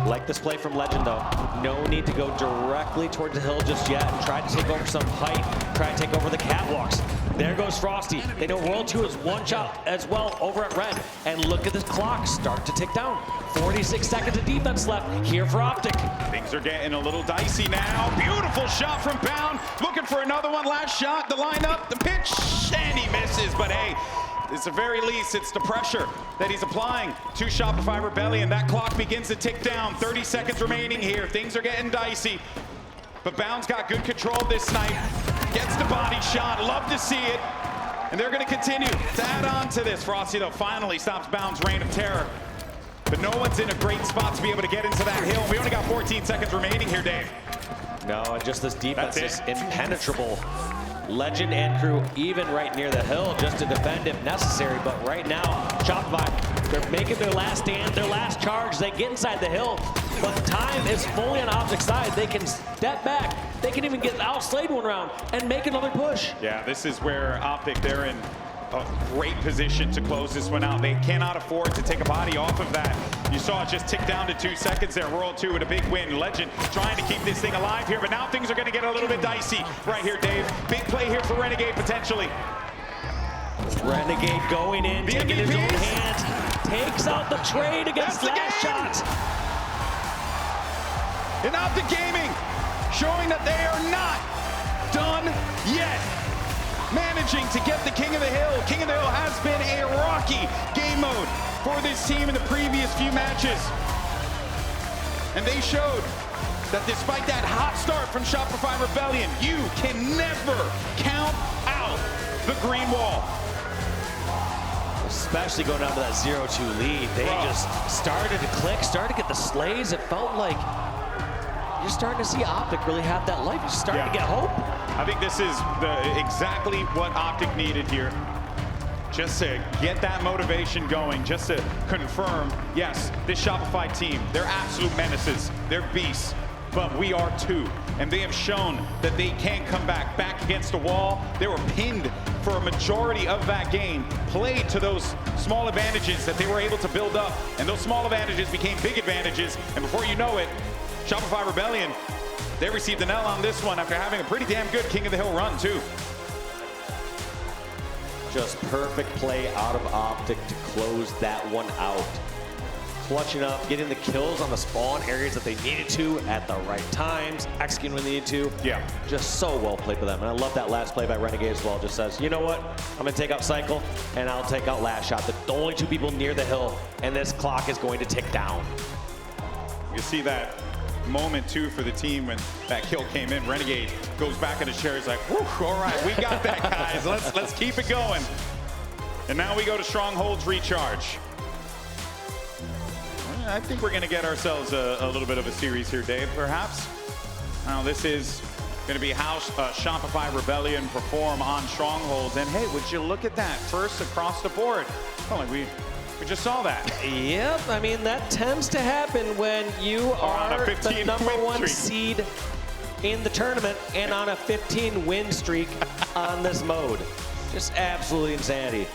B: Like this play from Lqgend, though. No need to go directly towards the hill just yet and try to take over some height, try to take over the catwalks. There goes Frosty. They know Royal 2 is one shot as well over at red. And look at this clock start to tick down. 46 seconds of defense left here for Optic.
A: Things are getting a little dicey now. Beautiful shot from Pound. Looking for another one. Last shot, the lineup, the pitch, and he misses. But hey, at the very least, it's the pressure that he's applying to Shopify Rebellion. That clock begins to tick down. 30 seconds remaining here. Things are getting dicey. But Bound's got good control this night. Gets the body shot. Love to see it. And they're going to continue to add on to this. Frosty, though, finally stops Bound's reign of terror. But no one's in a great spot to be able to get into that hill. We only got 14 seconds remaining here, Dave.
B: No, and just this defense
A: That's
B: is
A: it.
B: impenetrable. Legend and crew even right near the hill just to defend if necessary. But right now, Shopify, they're making their last stand, their last charge. They get inside the hill, but time is fully on Optic's side. They can step back. They can even get outslayed one round and make another push.
A: Yeah, this is where Optic, they're in a great position to close this one out. They cannot afford to take a body off of that. You saw it just tick down to 2 seconds there. World 2 with a big win. Legend trying to keep this thing alive here, but now things are going to get a little bit dicey right here, Dave. Big play here for Renegade potentially.
B: Renegade going in, taking his own hand, takes out the trade against LastShot.
A: And Optic Gaming showing that they are not done yet. Managing to get the King of the Hill. King of the Hill has been a rocky game mode for this team in the previous few matches. And they showed that despite that hot start from Shopify Rebellion, you can never count out the green wall.
B: Especially going down to that 0-2 lead. They just started to click, started to get the slays. It felt like you're starting to see Optic really have that life. You're starting to get hope.
A: I think this is exactly what Optic needed here. Just to get that motivation going, just to confirm, yes, this Shopify team, they're absolute menaces, they're beasts, but we are too. And they have shown that they can come back against the wall. They were pinned for a majority of that game, played to those small advantages that they were able to build up, and those small advantages became big advantages, and before you know it, Shopify Rebellion, they received an L on this one after having a pretty damn good King of the Hill run, too.
B: Just perfect play out of Optic to close that one out. Clutching up, getting the kills on the spawn areas that they needed to at the right times, executing when they needed to.
A: Yeah.
B: Just so well played by them. And I love that last play by Renegade as well. Just says, you know what? I'm going to take out Cykul, and I'll take out LastShot. The only 2 people near the hill, and this clock is going to tick down.
A: You see that moment too for the team when that kill came in. Renegade goes back in his chair. He's like, whew, all right, we got that, guys. Let's keep it going. And now we go to Stronghold's recharge. I think we're going to get ourselves a little bit of a series here, Dave, perhaps. Now, this is going to be how Shopify Rebellion perform on Strongholds. And hey, would you look at that? First across the board. Oh, like we just saw that.
B: Yep, I mean, that tends to happen when you are the #1 seed in the tournament and on a 15-win streak on this mode. Just absolutely insanity.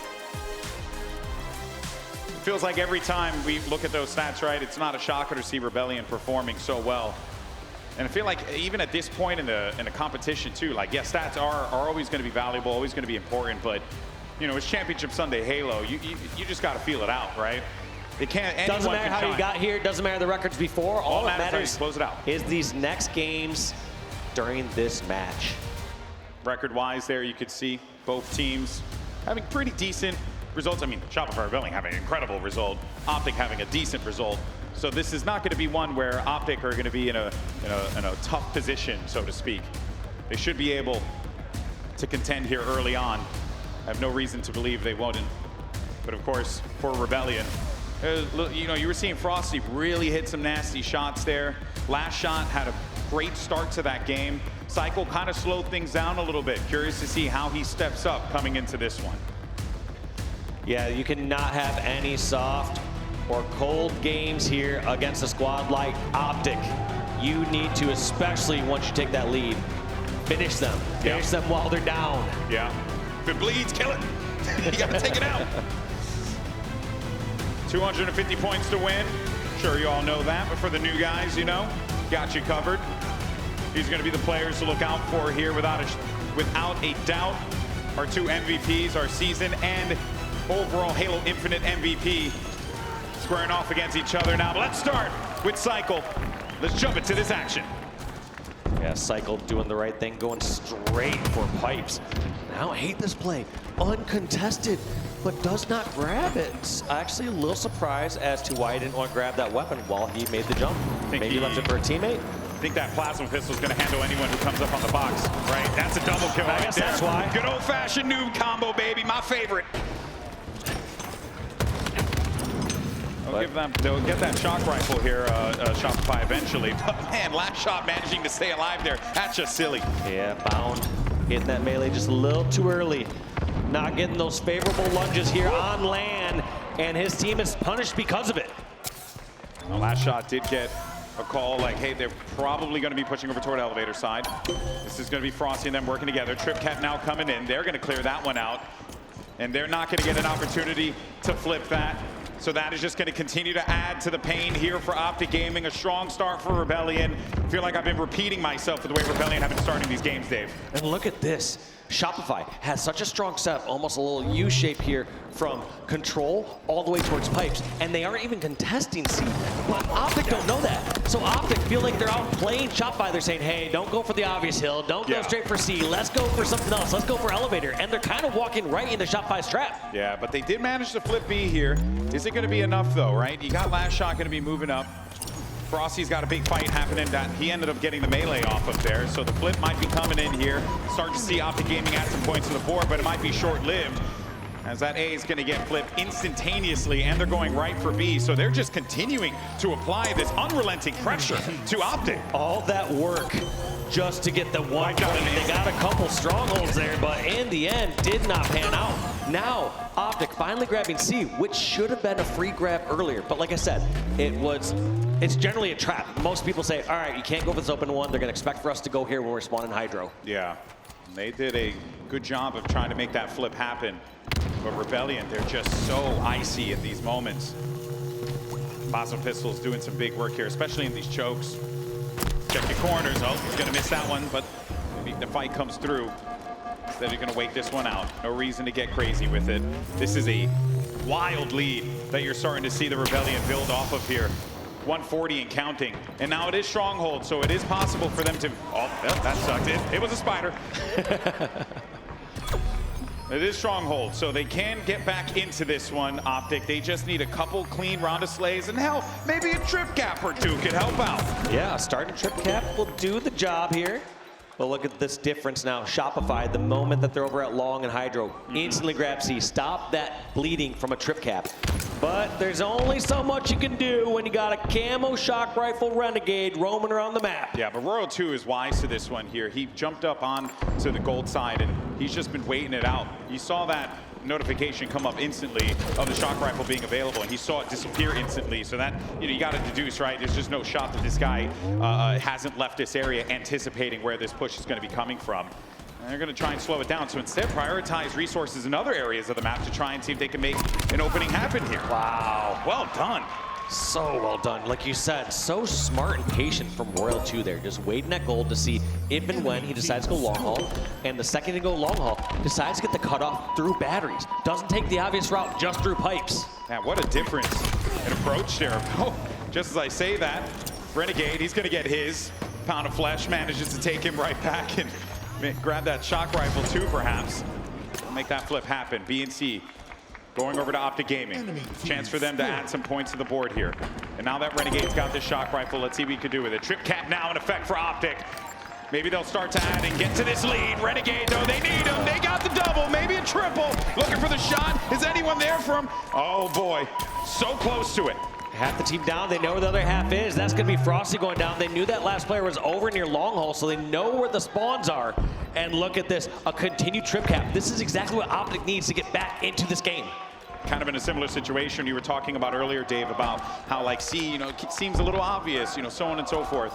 A: It feels like every time we look at those stats, right, it's not a shocker to see Rebellion performing so well. And I feel like even at this point in the competition too, like, yeah, stats are always going to be valuable, always going to be important, but you know, it's Championship Sunday Halo. You just got to feel it out, right? It can't.
B: Doesn't matter how you got here. Doesn't matter the records before. All that matters
A: close it out
B: is these next games during this match.
A: Record-wise, there you could see both teams having pretty decent results. I mean, Shopify Rebellion having an incredible result. Optic having a decent result. So this is not going to be one where Optic are going to be in a tough position, so to speak. They should be able to contend here early on. I have no reason to believe they won't. But of course, for Rebellion, you know, you were seeing Frosty really hit some nasty shots there. LastShot had a great start to that game. Cykul kind of slowed things down a little bit. Curious to see how he steps up coming into this one.
B: Yeah, you cannot have any soft or cold games here against a squad like Optic. You need to, especially once you take that lead, finish them. Finish them while they're down.
A: Yeah. If it bleeds, kill it. You got to take it out. 250 points to win. Sure, you all know that, but for the new guys, you know, got you covered. These are going to be the players to look out for here without a doubt. Our 2 MVPs, our season and overall Halo Infinite MVP, squaring off against each other now. But let's start with Cykul. Let's jump into this action.
B: Yeah, Cykul doing the right thing, going straight for pipes. Now, I hate this play. Uncontested, but does not grab it. Actually, a little surprised as to why he didn't want to grab that weapon while he made the jump. Maybe he left it for a teammate.
A: I think that plasma pistol is going to handle anyone who comes up on the box, right? That's a double kill right
B: guess
A: there.
B: that's why.
A: Good old-fashioned noob combo, baby, my favorite. They'll get that shock rifle here, Shopify eventually. But man, LastShot managing to stay alive there. That's just silly.
B: Yeah, Bound hitting that melee just a little too early. Not getting those favorable lunges here on land, and his team is punished because of it.
A: Well, LastShot did get a call like, hey, they're probably going to be pushing over toward elevator side. This is going to be Frosty and them working together. TripCap now coming in. They're going to clear that one out. And they're not going to get an opportunity to flip that. So that is just going to continue to add to the pain here for Optic Gaming. A strong start for Rebellion. I feel like I've been repeating myself with the way Rebellion have been starting these games, Dave.
B: And look at this. Shopify has such a strong setup, almost a little U shape here from control all the way towards pipes. And they aren't even contesting C. But Optic don't know that. So Optic feel like they're out playing Shopify. They're saying, hey, don't go for the obvious hill. Don't go straight for C. Let's go for something else. Let's go for elevator. And they're kind of walking right into Shopify's trap.
A: Yeah, but they did manage to flip B here. Is it going to be enough, though, right? You got LastShot going to be moving up. Frosty's got a big fight happening that he ended up getting the melee off of there. So the flip might be coming in here. Start to see Optic Gaming add some points to the board, but it might be short-lived, as that A is going to get flipped instantaneously, and they're going right for B. So they're just continuing to apply this unrelenting pressure to Optic.
B: All that work just to get the 1 point. They got a couple strongholds there, but in the end, did not pan out. Now, Optic finally grabbing C, which should have been a free grab earlier. But like I said, it's generally a trap. Most people say, all right, you can't go for this open one. They're going to expect for us to go here when we're spawning Hydro.
A: Yeah, they did a good job of trying to make that flip happen. But Rebellion, they're just so icy in these moments. Plasma Pistol's doing some big work here, especially in these chokes. Check your corners. Oh, he's going to miss that one, but maybe the fight comes through. Instead, you're going to wait this one out. No reason to get crazy with it. This is a wild lead that you're starting to see the Rebellion build off of here. 140 and counting. And now it is Stronghold, so it is possible for them to... Oh, that sucked. It was a spider. It is Stronghold, so they can get back into this one, Optic. They just need a couple clean round of slays, and hell, maybe a trip cap or two could help out.
B: Yeah, starting trip cap will do the job here. But look at this difference now. Shopify, the moment that they're over at Long and Hydro, instantly grab C. Stop that bleeding from a trip cap. But there's only so much you can do when you got a camo shock rifle Renegade roaming around the map.
A: Yeah, but Royal 2 is wise to this one here. He jumped up on to the gold side, and he's just been waiting it out. You saw that notification come up instantly of the shock rifle being available, and he saw it disappear instantly. So that, you got to deduce, right? There's just no shot that this guy hasn't left this area anticipating where this push is going to be coming from. And they're going to try and slow it down. So instead, prioritize resources in other areas of the map to try and see if they can make an opening happen here.
B: Wow.
A: Well done.
B: So well done. Like you said, so smart and patient from Royal 2 there. Just waiting at gold to see if and when he decides to go long haul. And the second to go long haul, decides to get the cutoff through batteries. Doesn't take the obvious route, just through pipes.
A: Man, what a difference in approach there. Oh, just as I say that, Renegade, he's going to get his pound of flesh, manages to take him right back and grab that shock rifle too, perhaps. Make that flip happen. B and C going over to Optic Gaming. Chance for them to add some points to the board here. And now that Renegade's got this shock rifle, let's see what he can do with it. Trip cap now in effect for Optic. Maybe they'll start to add and get to this lead. Renegade, though, they need him. They got the double, maybe a triple. Looking for the shot. Is anyone there for him? Oh, boy. So close to it.
B: Half the team down, they know where the other half is. That's going to be Frosty going down. They knew that last player was over near long haul, so they know where the spawns are. And look at this, a continued trip cap. This is exactly what Optic needs to get back into this game.
A: Kind of in a similar situation you were talking about earlier, Dave, about how like C, it seems a little obvious, so on and so forth.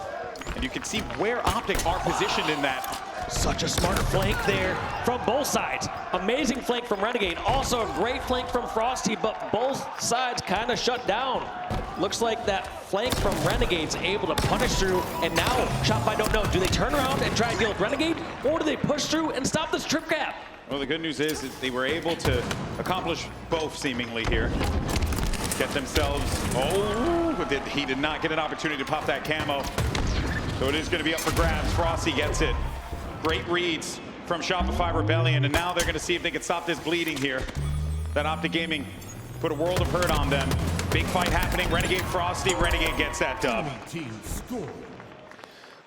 A: And you can see where Optic are positioned in that.
B: Such a smart flank there from both sides. Amazing flank from Renegade. Also a great flank from Frosty, but both sides kind of shut down. Looks like that flank from Renegade's able to punish through, and now Shopify don't know. Do they turn around and try and deal with Renegade, or do they push through and stop this trip cap?
A: Well, the good news is that they were able to accomplish both seemingly here. Get themselves, he did not get an opportunity to pop that camo. So it is going to be up for grabs. Frosty gets it. Great reads from Shopify Rebellion, and now they're going to see if they can stop this bleeding here. That Optic Gaming put a world of hurt on them. Big fight happening. Renegade Frosty. Renegade gets that dub.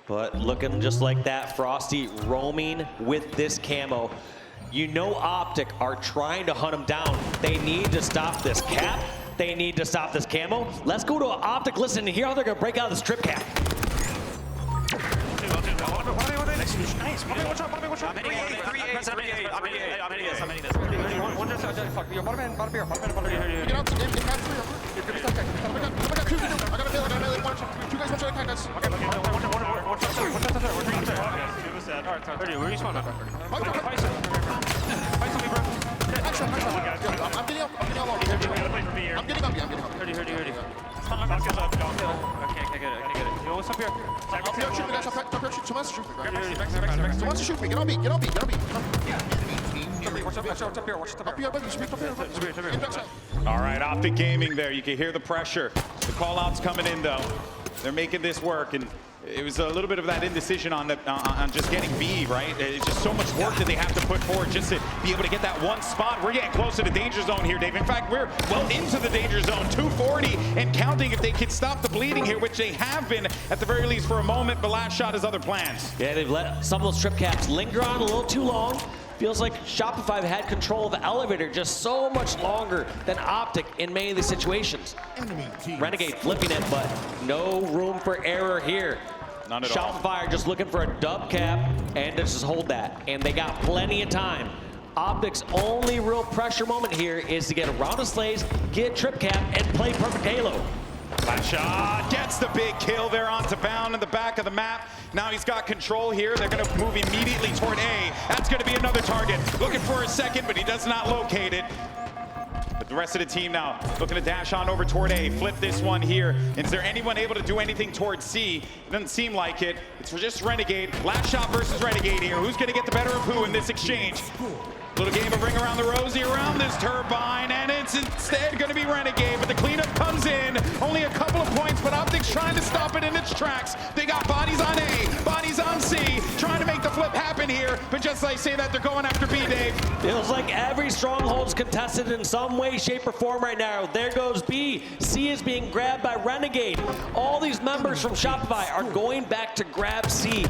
B: But looking just like that, Frosty roaming with this camo. You know Optic are trying to hunt him down. They need to stop this cap. They need to stop this camo. Let's go to Optic. Listen and hear how they're going to break out of this trip cap.
D: Nice. Watch out. I'm hitting this. One just fuck. Yo, bottom end.
C: Get out to game. Get past three. I got a melee. Two guys watch out attack us.
D: Okay. Where are you spawning? Fight somebody, bro.
C: I'm getting up. I'm getting up.
D: Heard you. Okay, get it. Yo, what's up here?
C: Up here, shoot me, guys. Up here, shoot. Someone wants to shoot me. Someone wants to shoot me. Get on me.
D: Watch up here.
C: Up here, buddy. Shoot me. Up here.
A: All right, Optic Gaming there. You can hear the pressure. The call-outs coming in, though. They're making this work, and it was a little bit of that indecision on just getting B, right? It's just so much work that they have to put forward just to be able to get that one spot. We're getting close to the danger zone here, Dave. In fact, we're well into the danger zone, 240 and counting if they can stop the bleeding here, which they have been at the very least for a moment, but LastShot has other plans.
B: Yeah, they've let some of those trip caps linger on a little too long. Feels like Shopify had control of the elevator just so much longer than Optic in many of these situations. Renegade flipping it, but no room for error here.
A: None at
B: Shopify
A: all.
B: are just looking for a dub cap and to just hold that. And they got plenty of time. Optic's only real pressure moment here is to get around the slays, get trip cap, and play perfect Halo.
A: LastShot gets the big kill there onto Bound in the back of the map. Now he's got control here. They're going to move immediately toward A. That's going to be another target. Looking for a second, but he does not locate it. But the rest of the team now looking to dash on over toward A. Flip this one here. Is there anyone able to do anything towards C? It doesn't seem like it. It's just Renegade. LastShot versus Renegade here. Who's going to get the better of who in this exchange? Little game of ring around the rosy around this turbine, and it's instead going to be Renegade, but the cleanup comes in. Only a couple of points, but Optic's trying to stop it in its tracks. They got bodies on A, bodies on C, trying to make the flip happen here, but just like say that, they're going after B, Dave.
B: Feels like every stronghold's contested in some way, shape, or form right now. There goes B. C is being grabbed by Renegade. All these members from Shopify are going back to grab C.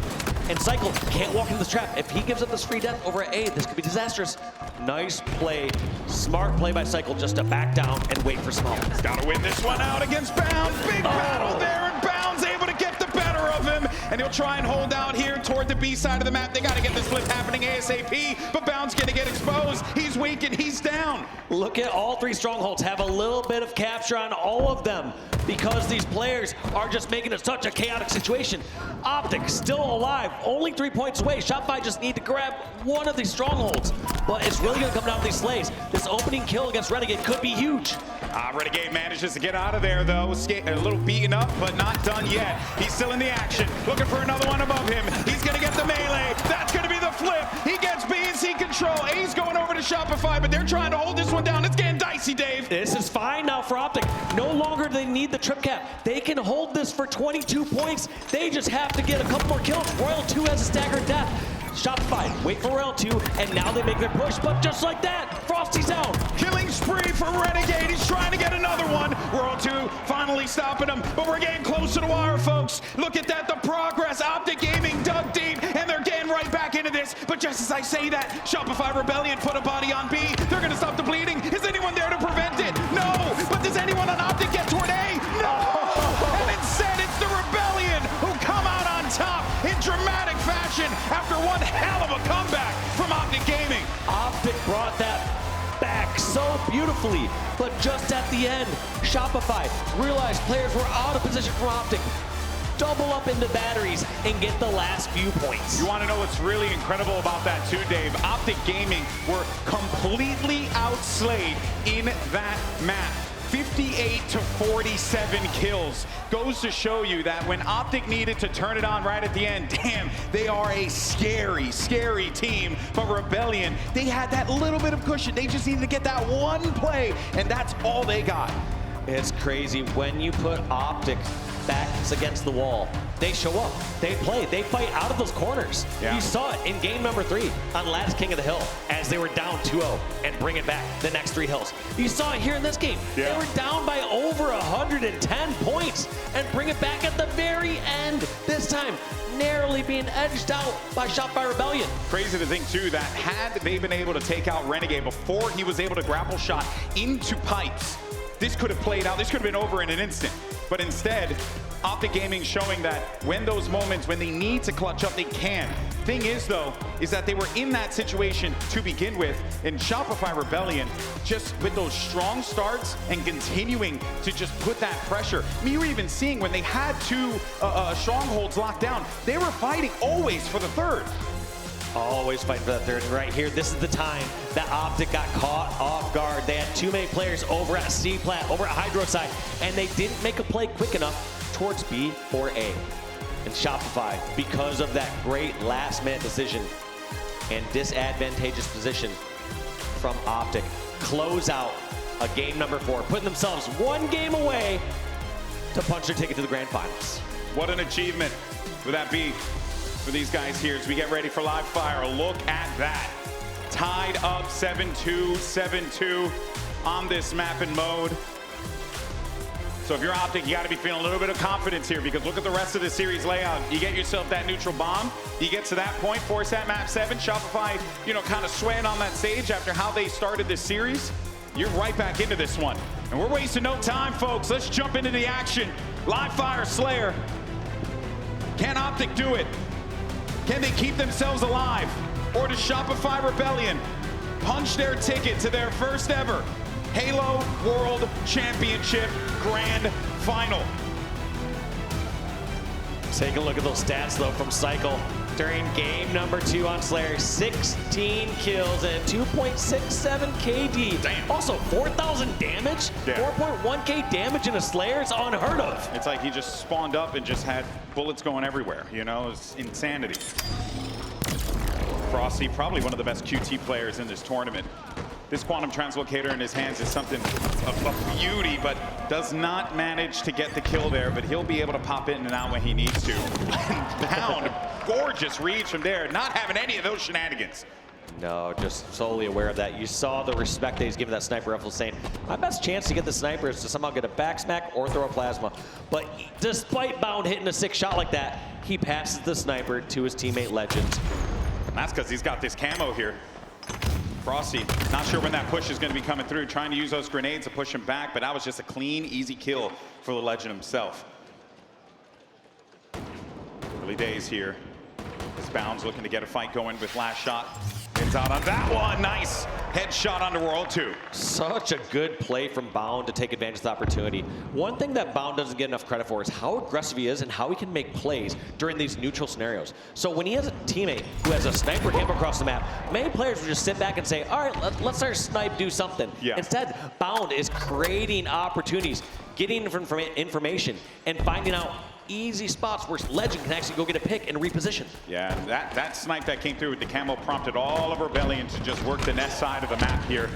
B: And Cykul can't walk into this trap. If he gives up this free death over at A, this could be disastrous. Nice play. Smart play by Cykul just to back down and wait for smoke.
A: He's got to win this one out against Bound. Big battle there, and Bound's able to get the better of him. And he'll try and hold out here toward the B side of the map. They got to get this flip happening ASAP, but Bound's going to get exposed. He's weak and he's down.
B: Look at all three strongholds have a little bit of capture on all of them because these players are just making it such a chaotic situation. Optic still alive, only 3 points away. Shopify just need to grab one of these strongholds, but it's really going to come down to these slays. This opening kill against Renegade could be huge.
A: Renegade manages to get out of there, though. A little beaten up, but not done yet. He's still in the action, looking for another one above him. He's going to get the melee. That's going to be the flip. He gets B and C control. A's going over to Shopify, but they're trying to hold this one down. It's getting dicey, Dave.
B: This is fine now for Optic. No longer do they need the trip cap. They can hold this for 22 points. They just have to get a couple more kills. Royal 2 has a staggered death. Shopify, wait for Royal 2, and now they make their push, but just like that, Frosty's down.
A: Killing spree for Renegade. He's trying to get another one. Royal 2 finally stopping him, but we're getting close to the wire, folks. Look at that, the progress. Optic Gaming dug deep, and they're getting right back into this. But just as I say that, Shopify Rebellion put a body on B. They're going to stop the bleeding. Is anyone there to prevent it? No. But does anyone on Optic get toward A? No. And instead, it's the Rebellion who come out on top in dramatic fashion after one hell of a comeback from Optic Gaming.
B: Optic brought that back so beautifully, but just at the end, Shopify realized players were out of position from Optic. Double up into batteries and get the last few points.
A: You want to know what's really incredible about that too, Dave? Optic Gaming were completely outslayed in that map. 58 to 47 kills. Goes to show you that when Optic needed to turn it on right at the end, damn, they are a scary, scary team. But Rebellion, they had that little bit of cushion. They just needed to get that one play, and that's all they got.
B: It's crazy when you put Optic backs against the wall, they show up, they play, they fight out of those corners.
A: Yeah.
B: You saw it in game number 3 on King of the Hill as they were down 2-0 and bring it back the next 3 hills. You saw it here in this game.
A: Yeah.
B: They were down by over 110 points and bring it back at the very end. This time, narrowly being edged out by Shopify Rebellion.
A: Crazy to think, too, that had they been able to take out Renegade before he was able to grapple shot into pipes, this could have played out. This could have been over in an instant. But instead, Optic Gaming showing that when those moments, when they need to clutch up, they can. Thing is, though, is that they were in that situation to begin with, and Shopify Rebellion, just with those strong starts and continuing to just put that pressure. I mean, you were even seeing when they had 2 strongholds locked down, they were fighting always for the third.
B: Always fighting for that third. And right here, this is the time that Optic got caught off guard. They had too many players over at C-Plat, over at Hydro side, and they didn't make a play quick enough towards B or A. And Shopify, because of that great last-minute decision and disadvantageous position from Optic, close out a game number 4, putting themselves 1 game away to punch their ticket to the grand finals.
A: What an achievement would that be for these guys here as we get ready for live fire. Look at that. Tied up 7-2, 7-2 on this map and mode. So if you're Optic, you got to be feeling a little bit of confidence here, because look at the rest of the series layout. You get yourself that neutral bomb. You get to that point, force that map 7. Shopify, kind of sweating on that stage after how they started this series. You're right back into this one. And we're wasting no time, folks. Let's jump into the action. Live fire Slayer. Can Optic do it? Can they keep themselves alive? Or does Shopify Rebellion punch their ticket to their first ever Halo World Championship Grand Final?
B: Take a look at those stats, though, from Cykul. During game number 2 on Slayer, 16 kills and 2.67 KD.
A: Damn.
B: Also, 4,000 damage?
A: Yeah.
B: 4.1k damage in a Slayer? It's unheard of.
A: It's like he just spawned up and just had bullets going everywhere, It's insanity. Frosty, probably one of the best QT players in this tournament. This quantum translocator in his hands is something of beauty, but does not manage to get the kill there, but he'll be able to pop in and out when he needs to. Pound, gorgeous reads from there, not having any of those shenanigans.
B: No, just solely aware of that. You saw the respect that he's giving that sniper rifle, saying, my best chance to get the sniper is to somehow get a back smack or throw a plasma. But despite Bound hitting a 6 shot like that, he passes the sniper to his teammate Lqgend.
A: And that's because he's got this camo here. Frosty, not sure when that push is going to be coming through, trying to use those grenades to push him back, but that was just a clean, easy kill for the Lqgend himself. Early days here. This Bound's looking to get a fight going with LastShot. Ends out on that one. Nice headshot onto World 2.
B: Such a good play from Bound to take advantage of the opportunity. One thing that Bound doesn't get enough credit for is how aggressive he is and how he can make plays during these neutral scenarios. So when he has a teammate who has a sniper camp across the map, many players will just sit back and say, all right, let's our snipe do something.
A: Yeah.
B: Instead, Bound is creating opportunities, getting information, and finding out easy spots where Lqgend can actually go get a pick and reposition.
A: Yeah, that snipe that came through with the camo prompted all of Rebellion to just work the nest side of the map here.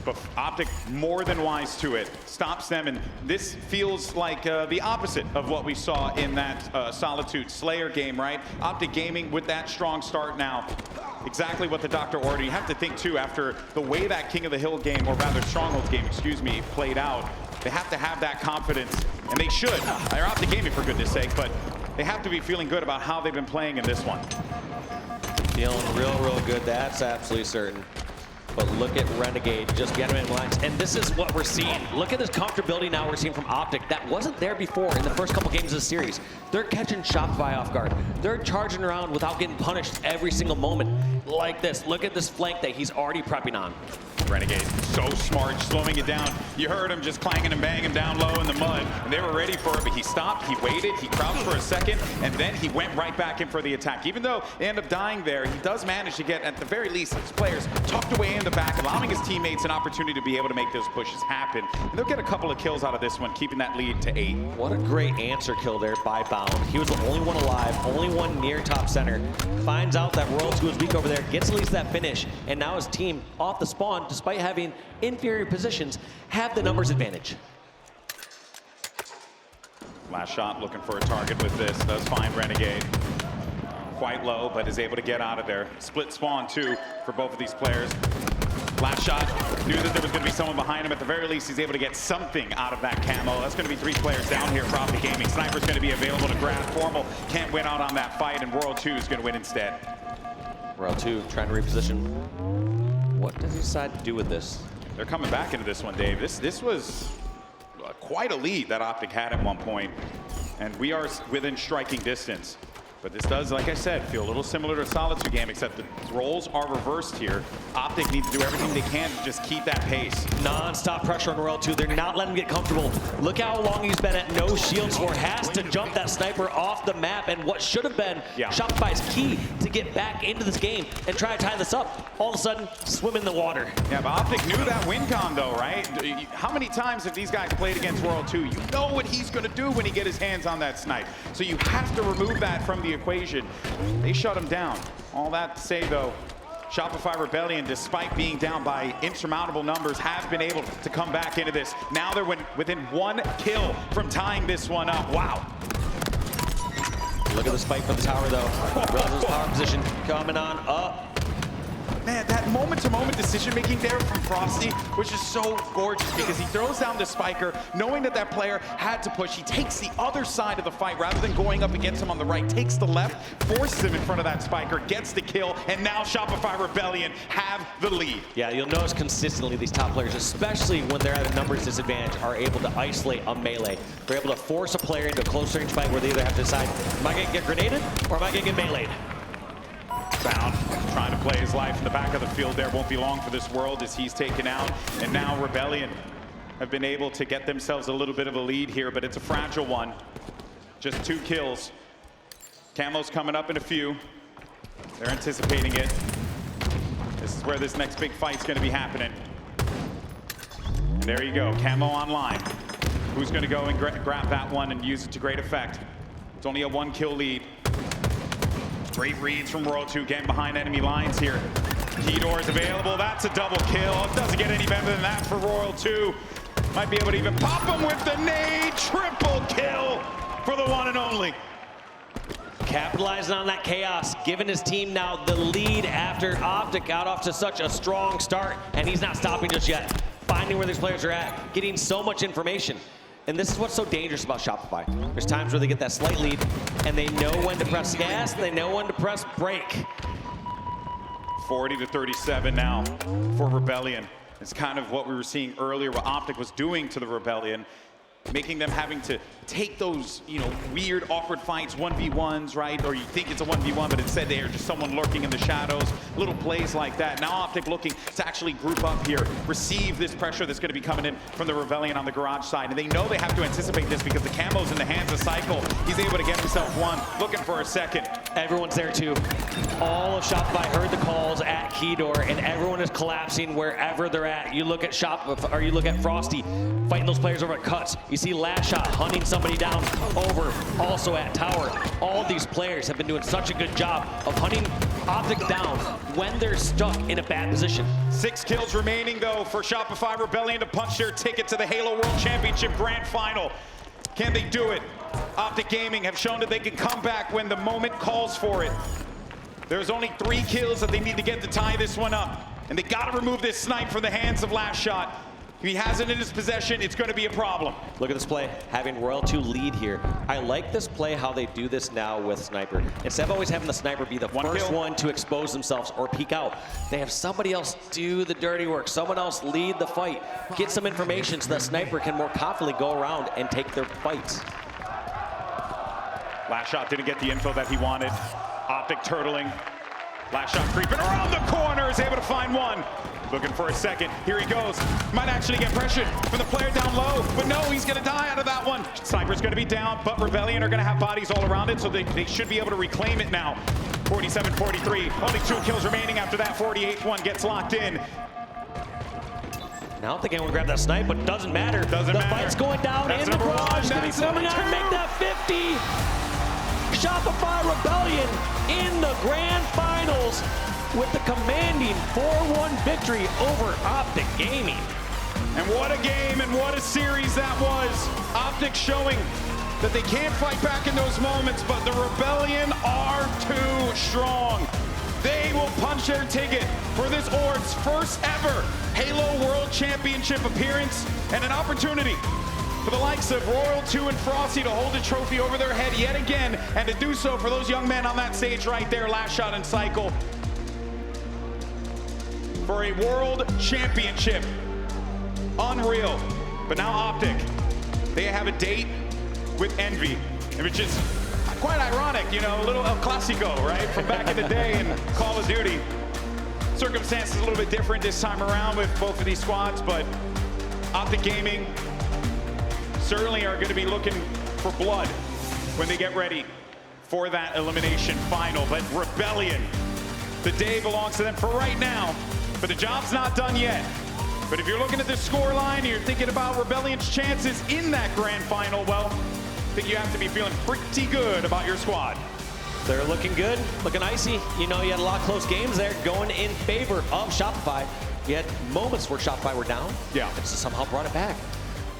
A: But Optic, more than wise to it, stops them, and this feels like the opposite of what we saw in that Solitude Slayer game, right? Optic Gaming with that strong start now. Exactly what the doctor ordered. You have to think, too, after the way that King of the Hill game, or rather Strongholds game, excuse me, played out, they have to have that confidence, and they should. They're Optic Gaming, for goodness sake, but they have to be feeling good about how they've been playing in this one.
B: Feeling real good, that's absolutely certain. But look at Renegade just getting in lines. And this is what we're seeing. Look at this comfortability now we're seeing from Optic. That wasn't there before in the first couple games of the series. They're catching Shopify off guard. They're charging around without getting punished every single moment. Like this. Look at this flank that he's already prepping on.
A: Renegade, so smart, slowing it down. You heard him just clanging and banging down low in the mud, and they were ready for it, but he stopped, he waited, he crouched for a second, and then he went right back in for the attack. Even though they end up dying there, he does manage to get, at the very least, his players tucked away in the back, allowing his teammates an opportunity to be able to make those pushes happen. And they'll get a couple of kills out of this one, keeping that lead to 8.
B: What a great answer kill there by Bound. He was the only one alive, only one near top center. Finds out that World 2 is weak over there, gets at least that finish, and now his team off the spawn, despite having inferior positions, have the numbers advantage.
A: LastShot looking for a target with this. Does find Renegade. Quite low, but is able to get out of there. Split spawn too for both of these players. LastShot knew that there was going to be someone behind him. At the very least, he's able to get something out of that camo. That's going to be 3 players down here for Optic Gaming. Sniper's going to be available to grab. Formal can't win out on that fight, and World 2 is going to win instead.
B: World 2 trying to reposition. What does he decide to do with this?
A: They're coming back into this one, Dave. This was quite a lead that Optic had at one point, and we are within striking distance. But this does, like I said, feel a little similar to a Solitude game, except the roles are reversed here. Optic needs to do everything they can to just keep that pace.
B: Non-stop pressure on World 2. They're not letting him get comfortable. Look how long he's been at no shields for. Has to jump that sniper off the map, and what should have been Shopify's key to get back into this game and try to tie this up. All of a sudden, swim in the water.
A: Yeah, but Optic knew that win con though, right? How many times have these guys played against World 2? You know what he's gonna do when he gets his hands on that snipe. So you have to remove that from the equation. They shut him down. All that to say though, Shopify Rebellion, despite being down by insurmountable numbers, have been able to come back into this. Now they're within 1 kill from tying this one up. Wow.
B: Look at this fight for the tower though. Realizes power position coming on up.
A: Man, that moment-to-moment decision-making there from Frosty, which is so gorgeous because he throws down the spiker, knowing that that player had to push. He takes the other side of the fight rather than going up against him on the right, takes the left, forces him in front of that spiker, gets the kill, and now Shopify Rebellion have the lead.
B: Yeah, you'll notice consistently these top players, especially when they're at a numbers disadvantage, are able to isolate a melee. They're able to force a player into a close-range fight where they either have to decide, am I going to get grenaded or am I going to get meleeed?
A: Found, trying to play his life in the back of the field there. Won't be long for this world as he's taken out. And now Rebellion have been able to get themselves a little bit of a lead here, but it's a fragile one. Just 2 kills. Camo's coming up in a few. They're anticipating it. This is where this next big fight's going to be happening. And there you go, Camo online. Who's going to go and grab that one and use it to great effect? It's only a 1-kill lead. Great reads from World 2, getting behind enemy lines here. Key door is available. That's a double kill. It doesn't get any better than that for Royal 2. Might be able to even pop him with the nade. Triple kill for the one and only.
B: Capitalizing on that chaos, giving his team now the lead after Optic got off to such a strong start, and he's not stopping just yet. Finding where these players are at, getting so much information. And this is what's so dangerous about Shopify. There's times where they get that slight lead, and they know when to press gas, and they know when to press brake.
A: 40-37 now for Rebellion. It's kind of what we were seeing earlier, what Optic was doing to the Rebellion, making them having to take those, weird, awkward fights, 1v1s, right? Or you think it's a 1v1, but instead they are just someone lurking in the shadows, little plays like that. Now Optic looking to actually group up here, receive this pressure that's going to be coming in from the Rebellion on the garage side. And they know they have to anticipate this because the camo's in the hands of Cykul. He's able to get himself one, looking for a second.
B: Everyone's there too. All of Shopify heard the calls at key door, and everyone is collapsing wherever they're at. You look at Shopify, or you look at Frosty fighting those players over at cuts. You see LastShot hunting somebody down over, also at tower. All these players have been doing such a good job of hunting Optic down when they're stuck in a bad position.
A: 6 kills remaining though for Shopify Rebellion to punch their ticket to the Halo World Championship Grand Final. Can they do it? Optic Gaming have shown that they can come back when the moment calls for it. There's only 3 kills that they need to get to tie this one up. And they gotta remove this snipe from the hands of LastShot. If he has it in his possession, it's going to be a problem.
B: Look at this play, having Royal 2 lead here. I like this play, how they do this now with Sniper. Instead of always having the Sniper be the first one to expose themselves or peek out, they have somebody else do the dirty work, someone else lead the fight, get some information so that Sniper can more confidently go around and take their fights.
A: LastShot didn't get the info that he wanted. Optic turtling. LastShot creeping around the corner, is able to find one. Looking for a second. Here he goes. Might actually get pressured from the player down low, but no, he's going to die out of that one. Sniper's going to be down, but Rebellion are going to have bodies all around it, so they should be able to reclaim it now. 47-43. Only 2 kills remaining after that 48th one gets locked in.
B: Now I don't think anyone grabbed that snipe, but it doesn't matter.
A: Doesn't matter.
B: The fight's going down in the garage. He's coming out and make that 50. Shopify Rebellion in the grand finals with the commanding 4-1 victory over Optic Gaming.
A: And what a game and what a series that was. Optic showing that they can't fight back in those moments, but the Rebellion are too strong. They will punch their ticket for this Org's first ever Halo World Championship appearance and an opportunity for the likes of Royal 2 and Frosty to hold the trophy over their head yet again, and to do so for those young men on that stage right there, LastShot and Cykul, for a World Championship. Unreal. But now Optic, they have a date with Envy, which is quite ironic, you know, a little El Clasico, right? From back in the day in Call of Duty. Circumstances a little bit different this time around with both of these squads, but Optic Gaming certainly are going to be looking for blood when they get ready for that elimination final. But Rebellion, the day belongs to them for right now, but the job's not done yet. But if you're looking at the scoreline, you're thinking about Rebellion's chances in that grand final, well, I think you have to be feeling pretty good about your squad.
B: They're looking good, looking icy. You know, you had a lot of close games there going in favor of Shopify. You had moments where Shopify were down.
A: Yeah.
B: And somehow brought it back.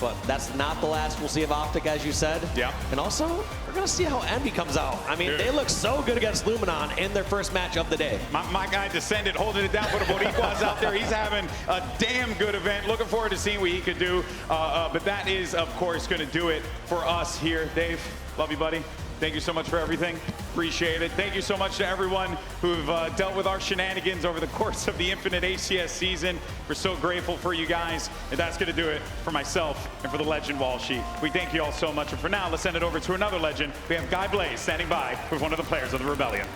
B: But that's not the last we'll see of Optic, as you said.
A: Yeah.
B: And also, we're going to see how Envy comes out. I mean, they look so good against Luminon in their first match of the day.
A: My guy Descendant holding it down for the Boricuas out there. He's having a damn good event. Looking forward to seeing what he could do. But that is, of course, going to do it for us here. Dave, love you, buddy. Thank you so much for everything. Appreciate it. Thank you so much to everyone who've dealt with our shenanigans over the course of the Infinite ACS season. We're so grateful for you guys. And that's going to do it for myself and for the Legend Wall Sheet. We thank you all so much. And for now, let's send it over to another legend. We have Guy Blaze standing by with one of the players of the Rebellion.